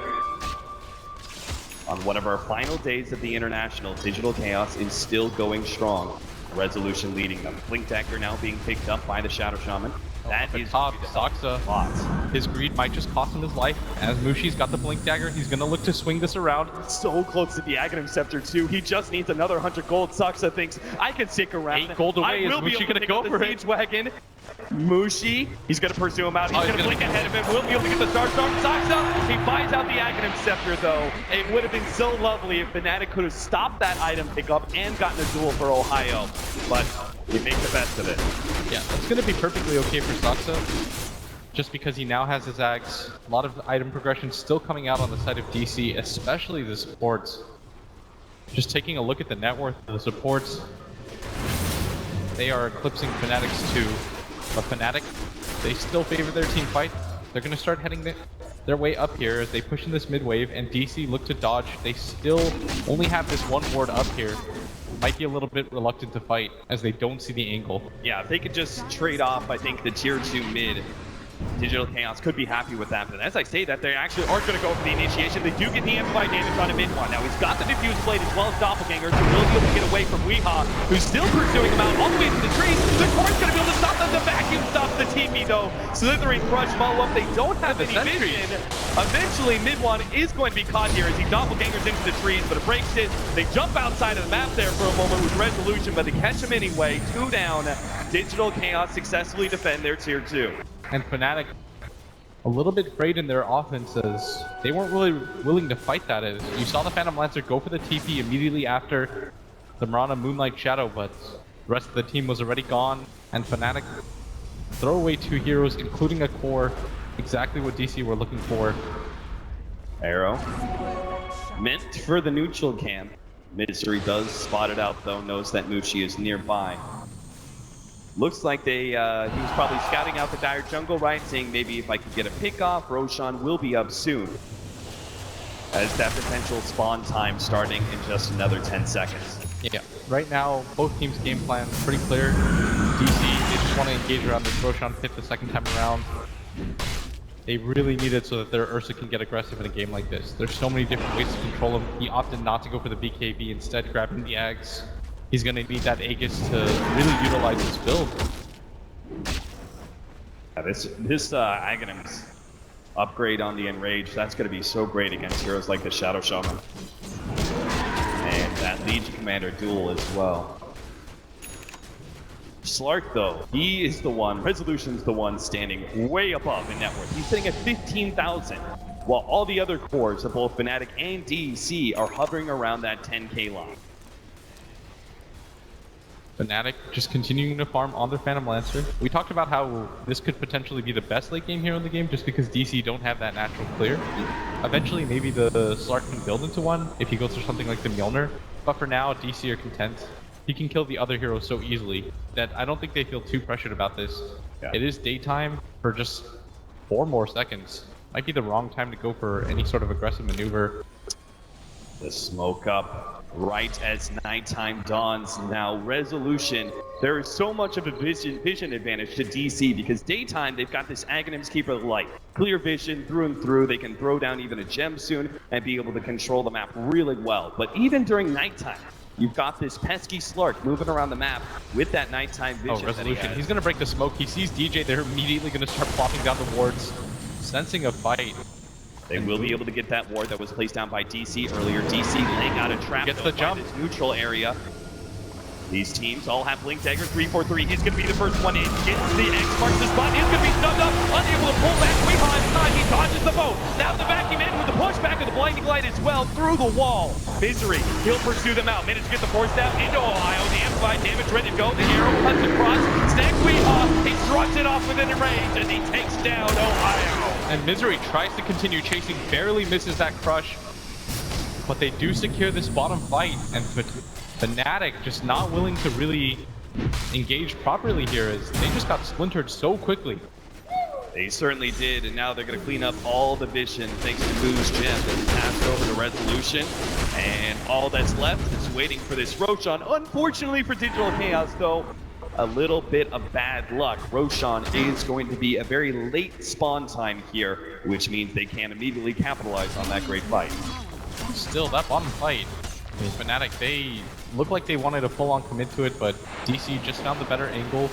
on one of our final days of the International, Digital Chaos is still going strong. Resolution leading them. Blink Dagger now being picked up by the Shadow Shaman. That is top. Saksa, his greed might just cost him his life. As Mushi's got the Blink Dagger, he's gonna look to swing this around. So close to the Aghanim Scepter too. He just needs another 100 gold. Saksa thinks, I can stick around. 8 gold away. I will Is be Mushi able to gonna go for it? Wagon. Mushi, he's gonna pursue him out. He's gonna blink ahead of him. Will be able to get the Star Storm. Saksa, he finds out the Aghanim Scepter though. It would have been so lovely if Fnatic could have stopped that item pickup and gotten a duel for Ohio. But they make the best of it. Yeah, that's gonna be perfectly okay for Saksa. Just because he now has his Axe. A lot of item progression still coming out on the side of DC, especially the supports. Just taking a look at the net worth of the supports, they are eclipsing Fnatic's too. But Fnatic, they still favor their team fight. They're going to start heading their way up here as they push in this mid wave, and DC look to dodge. They still only have this one ward up here. Might be a little bit reluctant to fight as they don't see the angle. Yeah, if they could just trade off, I think, the tier 2 mid, Digital Chaos could be happy with that. But as I say that, they actually are going to go for the initiation. They do get the amplified damage on a mid one. Now he's got the diffuse blade as well as Doppelganger to really be able to get away from Weehaw, who's still pursuing him out all the way to the trees. The core's going to be able to stop them. The vacuum stops the TP though. Slithering Crush follow up. They don't have any vision. Eventually, mid one is going to be caught here as he Doppelgangers into the trees, but it breaks it. They jump outside of the map there for a moment with Resolution, but they catch him anyway. 2 down. Digital Chaos successfully defend their tier 2. And Fnatic, a little bit afraid in their offenses. They weren't really willing to fight that. As you saw the Phantom Lancer go for the TP immediately after the Mirana Moonlight Shadow, but the rest of the team was already gone. And Fnatic throw away 2 heroes, including a core. Exactly what DC were looking for. Arrow. Meant for the neutral camp. Mystery does spot it out though, knows that Mushi is nearby. Looks like he was probably scouting out the Dire jungle, right? Saying maybe if I could get a pick off, Roshan will be up soon. As that potential spawn time starting in just another 10 seconds. Yeah. right now, both teams' game plan is pretty clear. DC, they just want to engage around this Roshan pit the second time around. They really need it so that their Ursa can get aggressive in a game like this. There's so many different ways to control him. He opted not to go for the BKB, instead grabbing the Ags. He's going to need that Aegis to really utilize his build. Yeah, this Aghanim's upgrade on the Enrage, that's going to be so great against heroes like the Shadow Shaman. And that Legion Commander duel as well. Slark, though, he is the one, Resolution's the one standing way above in net worth. He's sitting at 15,000, while all the other cores of both Fnatic and DEC are hovering around that 10k line. Fnatic just continuing to farm on their Phantom Lancer. We talked about how this could potentially be the best late game hero in the game just because DC don't have that natural clear. Eventually, maybe the Slark can build into one if he goes for something like the Mjolnir. But for now, DC are content. He can kill the other heroes so easily that I don't think they feel too pressured about this. Yeah. It is daytime for just 4 more seconds. Might be the wrong time to go for any sort of aggressive maneuver. The smoke up right as nighttime dawns. Now, Resolution, there is so much of a vision advantage to DC because daytime they've got this Aghanim's Keeper of Light. Clear vision through and through. They can throw down even a gem soon and be able to control the map really well. But even during nighttime, you've got this pesky Slark moving around the map with that nighttime vision. Oh, Resolution. He's going to break the smoke. He sees DJ. They're immediately going to start plopping down the wards, sensing a fight. They will be able to get that ward that was placed down by DC earlier. DC laying out a trap. Gets the jump. This neutral area. These teams all have Blink Dagger 3-4-3. He's going to be the first one in. Gets the X marks the spot. He's going to be stunned up. Unable to pull back. Weehaw. He dodges the boat. Now the vacuum in with the pushback of the Blinding Light as well through the wall. Misery. He'll pursue them out. Managed to get the force down into Ohio. The amplified damage ready to go. The arrow cuts across. Snags Weehaw. He struts it off within the range and he takes down Ohio. And Misery tries to continue chasing. Barely misses that crush. But they do secure this bottom fight. And Fnatic just not willing to really engage properly here as they just got splintered so quickly. They certainly did, and now they're going to clean up all the vision thanks to Boo's gem that's passed over to Resolution. And all that's left is waiting for this Roshan. Unfortunately for Digital Chaos, though, a little bit of bad luck. Roshan is going to be a very late spawn time here, which means they can't immediately capitalize on that great fight. Still, that bottom fight, I mean, Fnatic, they look like they wanted to full-on commit to it, but DC just found the better angle.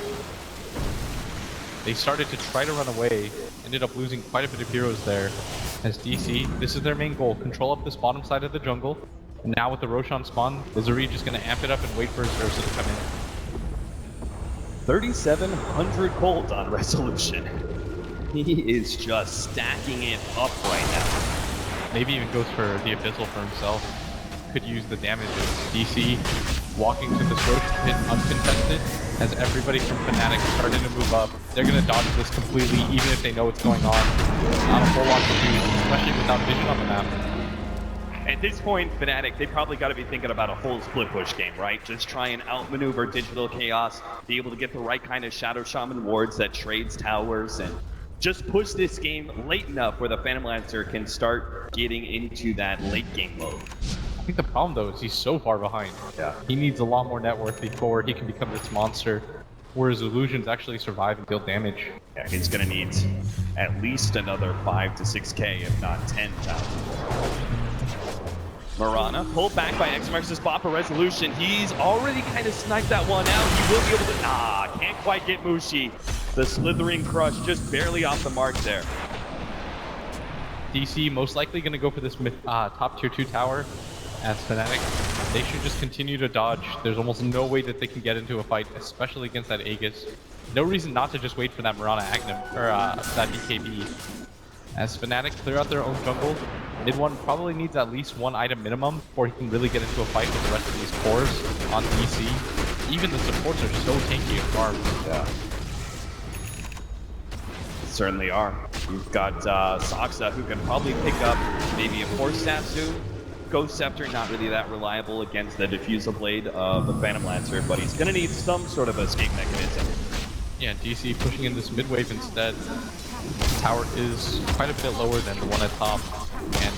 They started to try to run away, ended up losing quite a bit of heroes there. As DC, this is their main goal, control up this bottom side of the jungle. And now with the Roshan spawn, Misery just going to amp it up and wait for his Ursa to come in. 3,700 gold on Resolution. He is just stacking it up right now. Maybe even goes for the Abyssal for himself. Could use the damage of DC walking to this Roshan pit uncontested. As everybody from Fnatic started to move up, they're going to dodge this completely, even if they know what's going on. Not a whole lot to do, especially without vision on the map. At this point, Fnatic, they probably got to be thinking about a full split push game, right? Just try and outmaneuver Digital Chaos, be able to get the right kind of Shadow Shaman wards that trades towers, and just push this game late enough where the Phantom Lancer can start getting into that late game mode. I think the problem, though, is he's so far behind. Yeah. He needs a lot more net worth before he can become this monster, whereas Illusions actually survive and deal damage. Yeah, he's going to need at least another 5 to 6k, if not 10,000. Marana pulled back by X marks the spot for Resolution. He's already kind of sniped that one out. He will be able to... can't quite get Mushi. The slithering crush just barely off the mark there. DC most likely going to go for this top tier 2 tower. As Fnatic, they should just continue to dodge. There's almost no way that they can get into a fight, especially against that Aegis. No reason not to just wait for that Marana Aghanim, or that BKB. As Fnatic clear out their own jungle, mid one probably needs at least 1 item minimum before he can really get into a fight with the rest of these cores on DC. Even the supports are so tanky and farmed. Yeah. Certainly are. You've got Saksa, who can probably pick up maybe a Force Staff soon. Ghost Scepter, not really that reliable against the Diffusal Blade of the Phantom Lancer, but he's going to need some sort of escape mechanism. Yeah, DC pushing in this mid-wave instead. The tower is quite a bit lower than the one at top, and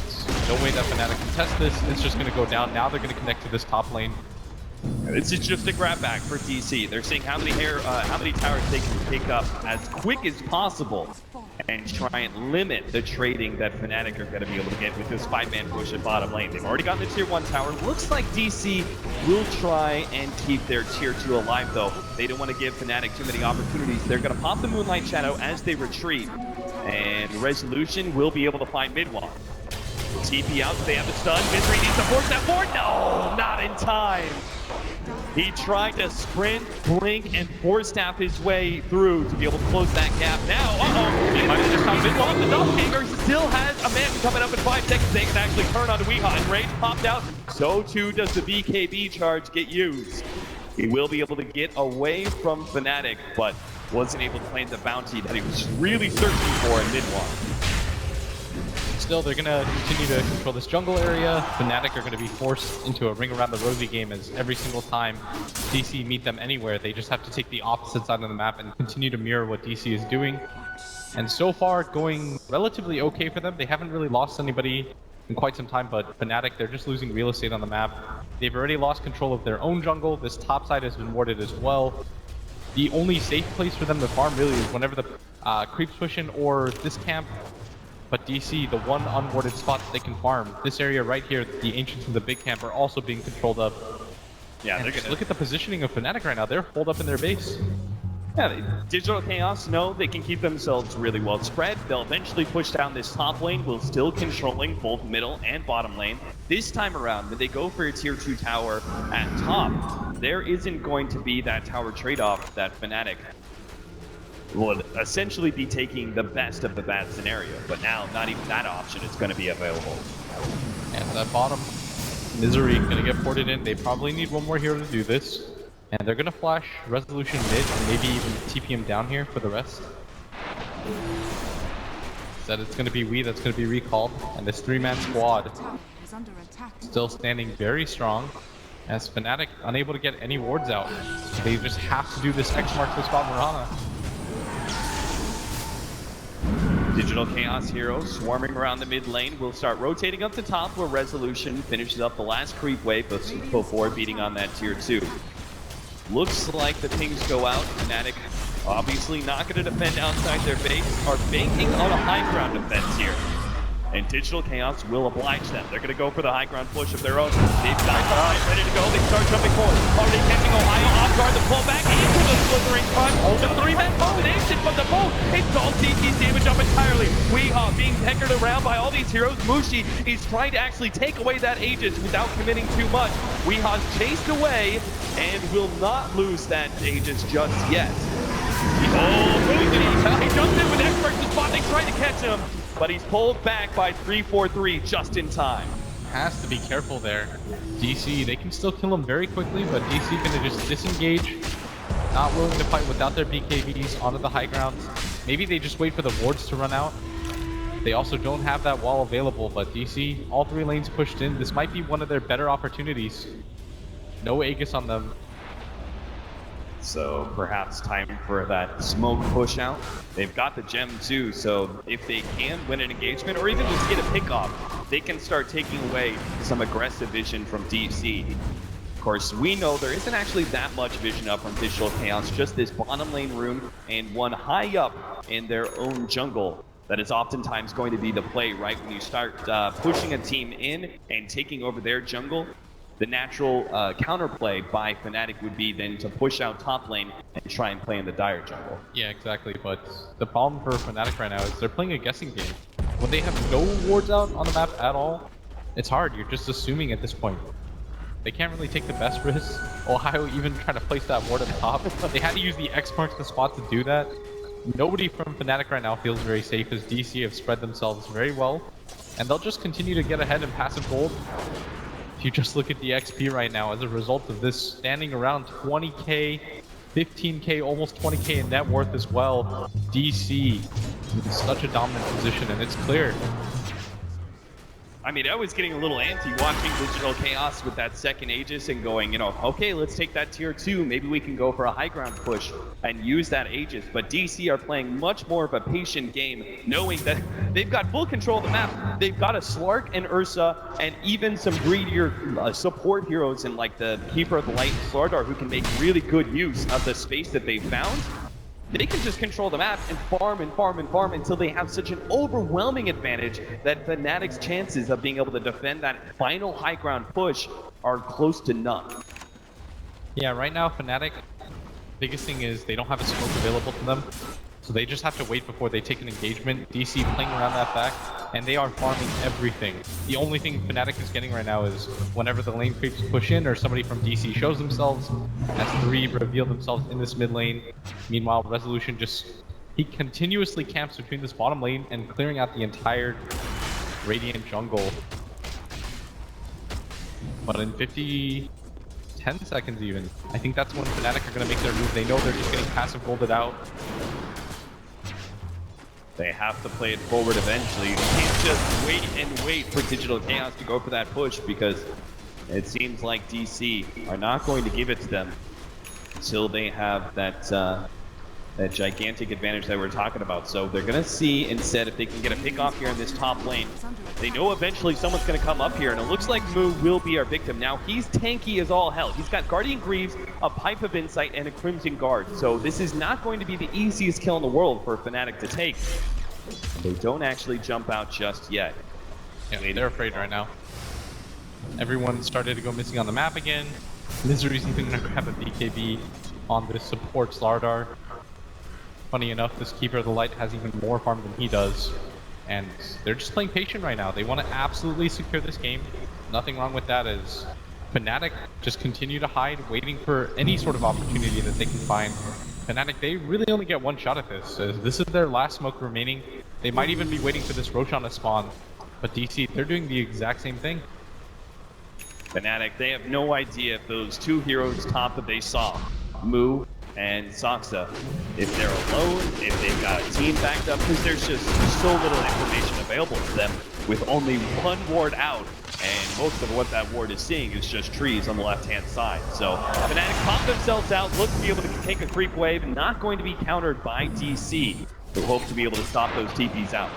no way that Fnatic can test this. It's just going to go down. Now they're going to connect to this top lane. This is just a grab back for DC. They're seeing how many towers they can pick up as quick as possible and try and limit the trading that Fnatic are going to be able to get with this 5-man push at bottom lane. They've already gotten the tier 1 tower. Looks like DC will try and keep their tier 2 alive, though. They don't want to give Fnatic too many opportunities. They're going to pop the Moonlight Shadow as they retreat, and Resolution will be able to find mid-walk. TP out, they have the stun. Misery needs to force that forward. No, not in time. He tried to sprint, blink, and force staff his way through to be able to close that gap. Now, he might have just found mid-walk. The Doppelganger still has a man coming up in 5 seconds. They can actually turn on Weeha, and Rage popped out. So too does the BKB charge get used. He will be able to get away from Fnatic, but wasn't able to claim the bounty that he was really searching for in mid-walk. Still, they're going to continue to control this jungle area. Fnatic are going to be forced into a ring around the rosy game, as every single time DC meet them anywhere, they just have to take the opposite side of the map and continue to mirror what DC is doing. And so far, going relatively okay for them. They haven't really lost anybody in quite some time, but Fnatic, they're just losing real estate on the map. They've already lost control of their own jungle. This top side has been warded as well. The only safe place for them to farm really is whenever the creeps push in or this camp. But DC, the one unwarded spot that they can farm, this area right here, the Ancients and the big camp are also being controlled up. Yeah, they're gonna look at the positioning of Fnatic right now. They're holed up in their base. Yeah, Digital Chaos know they can keep themselves really well spread. They'll eventually push down this top lane while still controlling both middle and bottom lane. This time around, when they go for a tier 2 tower at top, there isn't going to be that tower trade-off that Fnatic will essentially be taking the best of the bad scenario. But now, not even that option is going to be available. And that bottom, Misery going to get ported in. They probably need one more hero to do this. And they're going to flash Resolution mid, and maybe even TP him down here for the rest. Said it's going to be Wii that's going to be recalled. And this 3-man squad still standing very strong, as Fnatic unable to get any wards out. They just have to do this X marks the spot Mirana. Digital Chaos heroes swarming around the mid lane will start rotating up to top, where Resolution finishes up the last creep wave before beating on that tier 2. Looks like the pings go out. Fnatic obviously not going to defend outside their base, are banking on a high ground defense here. And Digital Chaos will oblige them. They're going to go for the high ground push of their own. They've got behind, ready to go. They start jumping forward. Already catching Ohio off guard. The pull back into the slithering front. The 3-man combination from the boat. It's all TT's damage up entirely. Weeha being peckered around by all these heroes. Mushi is trying to actually take away that Aegis without committing too much. Weeha's chased away and will not lose that Aegis just yet. He jumps in with experts to spot. They try to catch him, but he's pulled back by 343 just in time. Has to be careful there. DC, they can still kill him very quickly, but DC gonna just disengage. Not willing to fight without their BKBs onto the high ground. Maybe they just wait for the wards to run out. They also don't have that wall available, but DC, all 3 lanes pushed in. This might be one of their better opportunities. No Aegis on them. So perhaps time for that smoke push out. They've got the gem too, so if they can win an engagement or even just get a pick off, they can start taking away some aggressive vision from DC. Of course, we know there isn't actually that much vision up from Digital Chaos, just this bottom lane rune and one high up in their own jungle. That is oftentimes going to be the play, right? When you start pushing a team in and taking over their jungle, the natural counterplay by Fnatic would be then to push out top lane and try and play in the dire jungle. Yeah, exactly, but the problem for Fnatic right now is they're playing a guessing game. When they have no wards out on the map at all, it's hard. You're just assuming at this point. They can't really take the best risks. Ohio even trying to place that ward at the top. They had to use the X marks the spot to do that. Nobody from Fnatic right now feels very safe, as DC have spread themselves very well. And they'll just continue to get ahead in passive gold. If you just look at the XP right now, as a result of this, standing around 20k, 15k, almost 20k in net worth as well. DC in such a dominant position, and it's clear. I mean, I was getting a little antsy watching Digital Chaos with that second Aegis and going, you know, okay, let's take that tier 2. Maybe we can go for a high ground push and use that Aegis. But DC are playing much more of a patient game, knowing that they've got full control of the map. They've got a Slark and Ursa and even some greedier support heroes in like the Keeper of the Light and Slardar who can make really good use of the space that they found. They can just control the map and farm and farm and farm until they have such an overwhelming advantage that Fnatic's chances of being able to defend that final high ground push are close to none. Yeah, right now Fnatic, biggest thing is they don't have a smoke available to them. So they just have to wait before they take an engagement. DC playing around that fact, and they are farming everything. The only thing Fnatic is getting right now is whenever the lane creeps push in or somebody from DC shows themselves, as 3 reveal themselves in this mid lane. Meanwhile, Resolution he continuously camps between this bottom lane and clearing out the entire Radiant jungle. But in 10 seconds even, I think that's when Fnatic are going to make their move. They know they're just getting passive golded out. They have to play it forward eventually. You can't just wait and wait for Digital Chaos to go for that push because it seems like DC are not going to give it to them until they have that gigantic advantage that we're talking about. So they're going to see instead if they can get a pick off here in this top lane. They know eventually someone's going to come up here, and it looks like Moo will be our victim. Now, he's tanky as all hell. He's got Guardian Greaves, a Pipe of Insight, and a Crimson Guard. So this is not going to be the easiest kill in the world for Fnatic to take. They don't actually jump out just yet. Yeah, they're afraid right now. Everyone started to go missing on the map again. Misery's even going to grab a BKB on this support Slardar. Funny enough, this Keeper of the Light has even more farm than he does. And they're just playing patient right now. They want to absolutely secure this game. Nothing wrong with that as Fnatic just continue to hide, waiting for any sort of opportunity that they can find. Fnatic, they really only get one shot at this. This is their last smoke remaining. They might even be waiting for this Roshan to spawn. But DC, they're doing the exact same thing. Fnatic, they have no idea if those 2 heroes top that they saw, Moo and Saksa, if they're alone, if they've got a team backed up, because there's just so little information available to them with only 1 ward out, and most of what that ward is seeing is just trees on the left-hand side. So Fnatic pop themselves out, look to be able to take a creep wave, not going to be countered by DC, who hope to be able to stop those TPs out.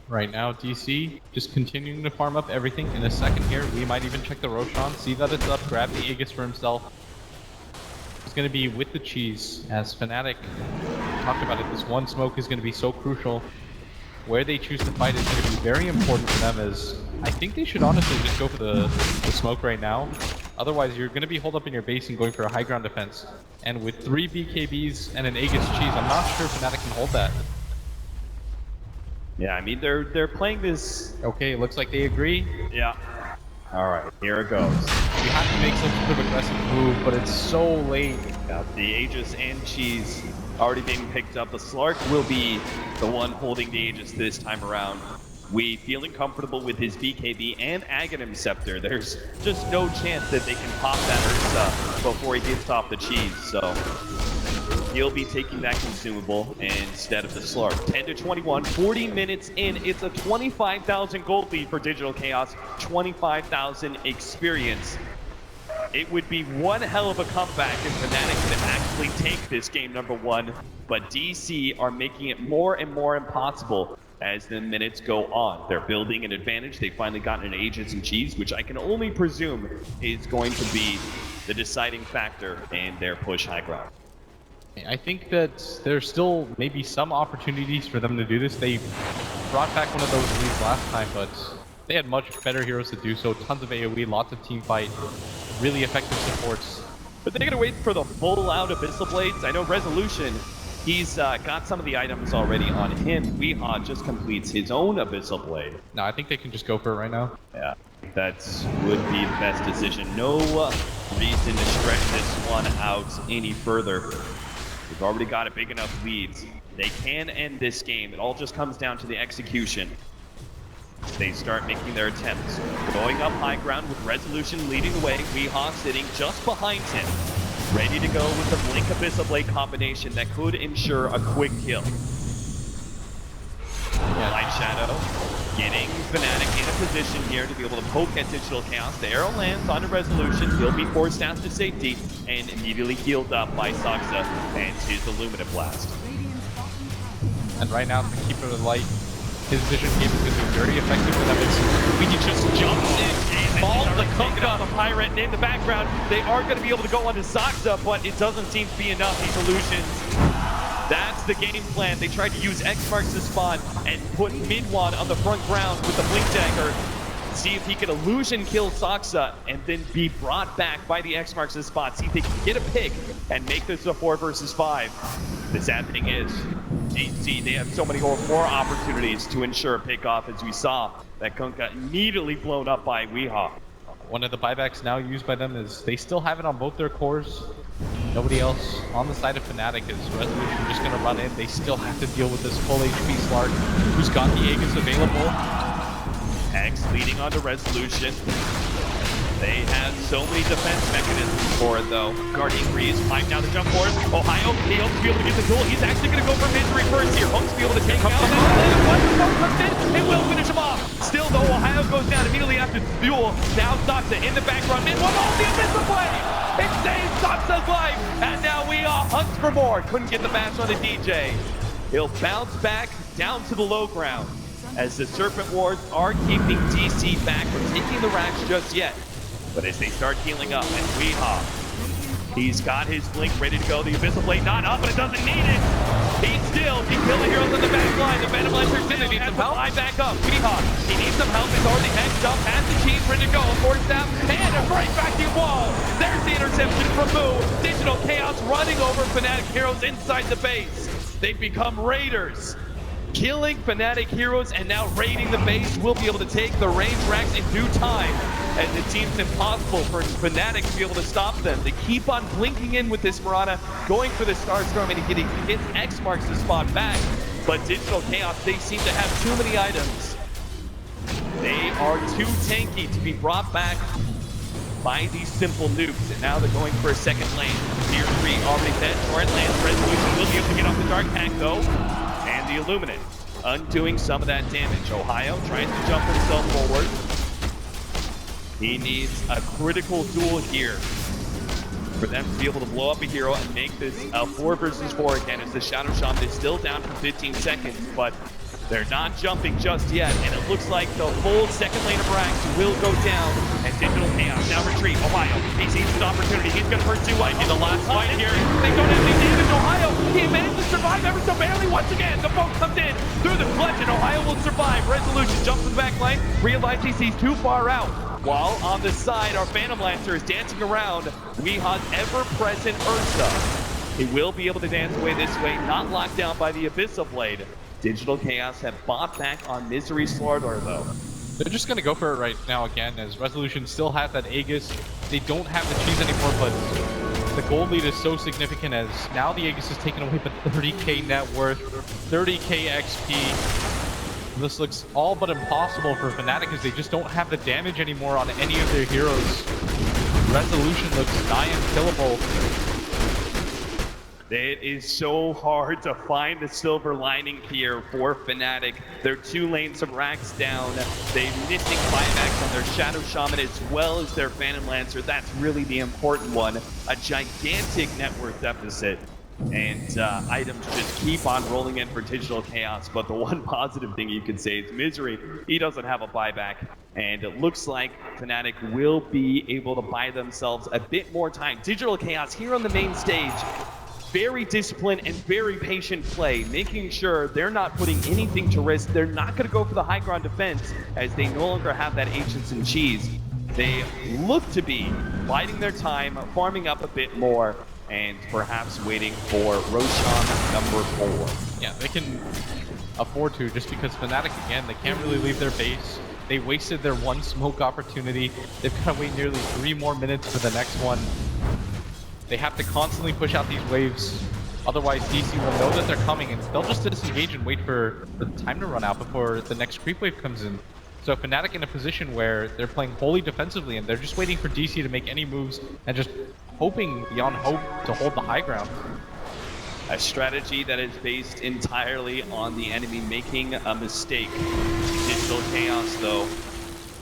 Right now, DC just continuing to farm up everything. In a second here, we might even check the Roshan, see that it's up, grab the Aegis for himself. He's going to be with the cheese, as Fnatic talked about it. This one smoke is going to be so crucial. Where they choose to fight is going to be very important for them, as I think they should honestly just go for the smoke right now. Otherwise, you're going to be holed up in your base and going for a high ground defense. And with 3 BKBs and an Aegis cheese, I'm not sure Fnatic can hold that. Yeah, I mean, they're playing this... Okay, looks like they agree. Yeah. All right, here it goes. You have to make some sort of aggressive move, but it's so late. Got the Aegis and Cheese already being picked up. The Slark will be the one holding the Aegis this time around. We feeling comfortable with his BKB and Aghanim Scepter. There's just no chance that they can pop that Ursa before he gets off the Cheese, so he'll be taking that consumable instead of the Slark. 10-21, 40 minutes in. It's a 25,000 gold lead for Digital Chaos, 25,000 experience. It would be one hell of a comeback if Fnatic could actually take this game number 1, but DC are making it more and more impossible as the minutes go on. They're building an advantage. They've finally gotten an Aegis and Cheese, which I can only presume is going to be the deciding factor in their push high ground. I think that there's still maybe some opportunities for them to do this. They brought back one of those leads last time, but they had much better heroes to do so. Tons of AoE, lots of team fight, really effective supports. But they're going to wait for the full out Abyssal Blades. I know Resolution, he's got some of the items already on him. Weehaw just completes his own Abyssal Blade. No, I think they can just go for it right now. Yeah, that would be the best decision. No reason to stretch this one out any further. We've already got a big enough leads. They can end this game. It all just comes down to the execution. They start making their attempts. Going up high ground with Resolution leading the way. Weehaw sitting just behind him. Ready to go with the Blink Abyssal Blade combination that could ensure a quick kill. Yeah. Light Shadow Getting Fnatic in a position here to be able to poke at Digital Chaos. The arrow lands on a Resolution. He'll be forced down to safety and immediately healed up by Saksa and his Illuminate Blast. And right now, the Keeper of the Light, his vision game is going to be very effective for them. We can just jump in and fall the Kunkka on the Pirate in the background. They are going to be able to go onto Saksa, but it doesn't seem to be enough. These illusions. That's the game plan. They tried to use X marks the spot and put Midwan on the front ground with the Blink Dagger. See if he can illusion kill Saksa and then be brought back by the X marks the spot. See if they can get a pick and make this a 4 versus 5. The sad thing is, DC, they have so many more opportunities to ensure a pick off, as we saw that Kunkka immediately blown up by Weehaw. One of the buybacks now used by them is they still have it on both their cores. Nobody else on the side of Fnatic is Resolution just going to run in. They still have to deal with this full HP Slark who's got the Aegis available. X leading onto Resolution. They have so many defense mechanisms for it though. Guardian Breeze, climb down the jump forward. Ohio, he hopes to be able to get the duel. He's actually going to go for Misery first here. Hopes to be able to take him out. It will finish him off. Still though, Ohio goes down immediately after the duel. Now Saksa in the background. Mid one the Abyssal Blade. It saves Saksa's life. And now we are hunts for more. Couldn't get the match on the DJ. He'll bounce back down to the low ground as the Serpent Wards are keeping DC back from taking the racks just yet. But as they start healing up, and Weehaw, he's got his Blink ready to go. The Abyssal Blade not up, but it doesn't need it. He kill the heroes on the back line. The Venom Lancer's in. They need some help. I back up. Weehaw, he needs some help. He's already hexed up, has the keys ready to go. Force staff, and a right vacuum wall. There's the interception from Moo. Digital Chaos running over Fnatic heroes inside the base. They've become raiders. Killing Fnatic heroes and now raiding the base. Will be able to take the range racks in due time, as it seems impossible for Fnatic to be able to stop them. They keep on blinking in with this Mirana, going for the Starstorm and getting his X marks the spot back. But Digital Chaos, they seem to have too many items. They are too tanky to be brought back by these simple nukes. And now they're going for a second lane. Tier 3 already dead. Torrent lands. Resolution will be able to get off the Dark Pack though. And the Illuminate undoing some of that damage. Ohio tries to jump himself forward. He needs a critical duel here for them to be able to blow up a hero and make this a 4 versus 4 again, as the Shadow Shaman is still down for 15 seconds, but they're not jumping just yet, and it looks like the full second lane of Rax will go down, and Digital Chaos now retreat. Ohio, he sees an opportunity. He's going to pursue White in the last fight here. They don't have any damage. Ohio, he managed to survive ever so barely once again. The boat comes in through the clutch, and Ohio will survive. Resolution jumps in the back lane, realizes he sees too far out. While on the side, our Phantom Lancer is dancing around Weehaw's ever-present Ursa. He will be able to dance away this way, not locked down by the Abyssal Blade. Digital Chaos have bought back on Misery Slardar though. They're just going to go for it right now again, as Resolution still have that Aegis. They don't have the cheese anymore, but the gold lead is so significant, as now the Aegis is taken away, but 30k net worth, 30k XP. This looks all but impossible for Fnatic, as they just don't have the damage anymore on any of their heroes. Resolution looks nigh unkillable. It is so hard to find the silver lining here for Fnatic. They're 2 lanes of racks down. They're missing buybacks on their Shadow Shaman as well as their Phantom Lancer. That's really the important one. A gigantic net worth deficit. And items just keep on rolling in for Digital Chaos. But the one positive thing you can say is Misery, he doesn't have a buyback. And it looks like Fnatic will be able to buy themselves a bit more time. Digital Chaos here on the main stage. Very disciplined and very patient play, making sure they're not putting anything to risk. They're not going to go for the high ground defense, as they no longer have that Ancients and Cheese. They look to be biding their time, farming up a bit more, and perhaps waiting for Roshan number 4. Yeah, they can afford to, just because Fnatic, again, they can't really leave their base. They wasted their one smoke opportunity. They've got to wait nearly 3 more minutes for the next one. They have to constantly push out these waves, otherwise DC will know that they're coming and they'll just disengage and wait for the time to run out before the next creep wave comes in. So Fnatic in a position where they're playing wholly defensively and they're just waiting for DC to make any moves and just hoping beyond hope to hold the high ground. A strategy that is based entirely on the enemy making a mistake. Digital Chaos, though.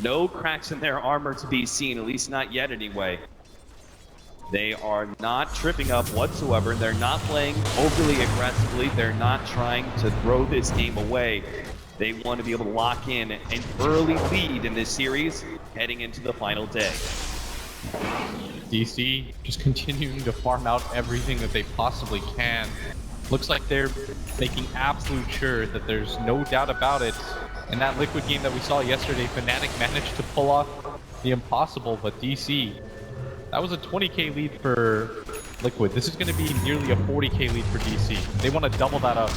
No cracks in their armor to be seen, at least not yet anyway. They are not tripping up whatsoever. They're not playing overly aggressively. They're not trying to throw this game away. They want to be able to lock in an early lead in this series heading into the final day. DC just continuing to farm out everything that they possibly can. Looks like they're making absolute sure that there's no doubt about it. In that Liquid game that we saw yesterday, Fnatic managed to pull off the impossible, but DC, that was a 20k lead for Liquid. This is going to be nearly a 40k lead for DC. They want to double that up.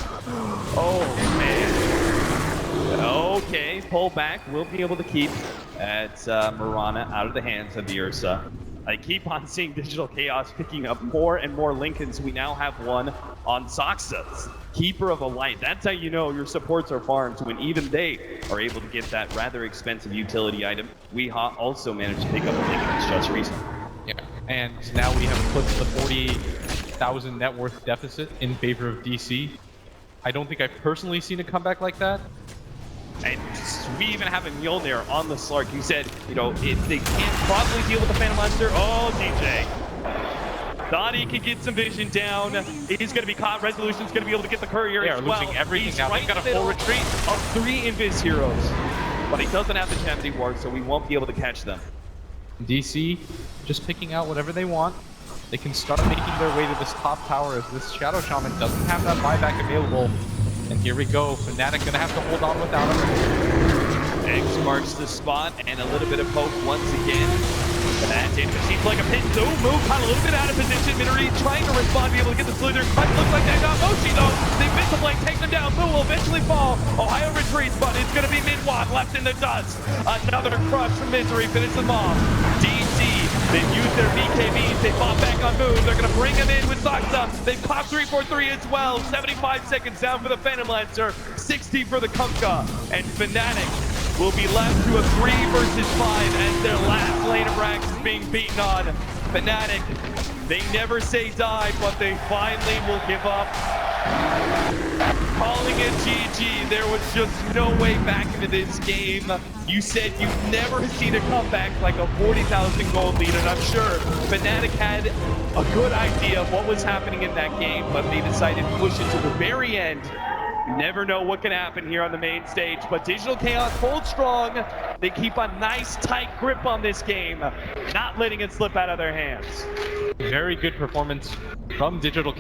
Oh, man. Okay, pull back. We'll be able to keep at Mirana out of the hands of the Ursa. I keep on seeing Digital Chaos picking up more and more Lincolns. We now have one on Soxa's Keeper of the Light. That's how you know your supports are farmed, when even they are able to get that rather expensive utility item. We also managed to pick up a Lincoln just recently. Yeah, and now we have eclipsed the 40,000 net worth deficit in favor of DC. I don't think I've personally seen a comeback like that. And we even have a Mjolnir on the Slark. You said, you know, if they can't probably deal with the Phantom Lancer. Oh, DJ. Thought he could get some vision down. He's going to be caught. Resolution's going to be able to get the courier They as are well. losing everything He's now. right They've got a in the full middle retreat. of 3 Invis heroes. But he doesn't have the Gemini Ward, so we won't be able to catch them. DC just picking out whatever they want. They can start making their way to this top tower as this Shadow Shaman doesn't have that buyback available. And here we go. Fnatic gonna have to hold on without him. X marks the spot, and a little bit of poke once again. That seems like a pin. Ooh, move caught a little bit out of position. Minori trying to respond, be able to get the slither. But looks like they got Mochi though. They missed the flank, take them down. Boo will eventually fall. Ohio retreats, but it's gonna be Midwan left in the dust. Another crush from Misery, finish them off. DC, they've used their BKBs. They fought back on move. They're gonna bring him in with Soxa. They've popped 3-4-3 as well. 75 seconds down for the Phantom Lancer. 60 for the Kunkka. And Fnatic will be left to a 3 versus 5 as their last lane of racks is being beaten on. Fnatic, they never say die, but they finally will give up. Calling it GG. There was just no way back into this game. You said you've never seen a comeback like a 40,000 gold lead, and I'm sure Fnatic had a good idea of what was happening in that game, but they decided to push it to the very end. You never know what can happen here on the main stage, but Digital Chaos hold strong. They keep a nice tight grip on this game, not letting it slip out of their hands. Very good performance from Digital Chaos.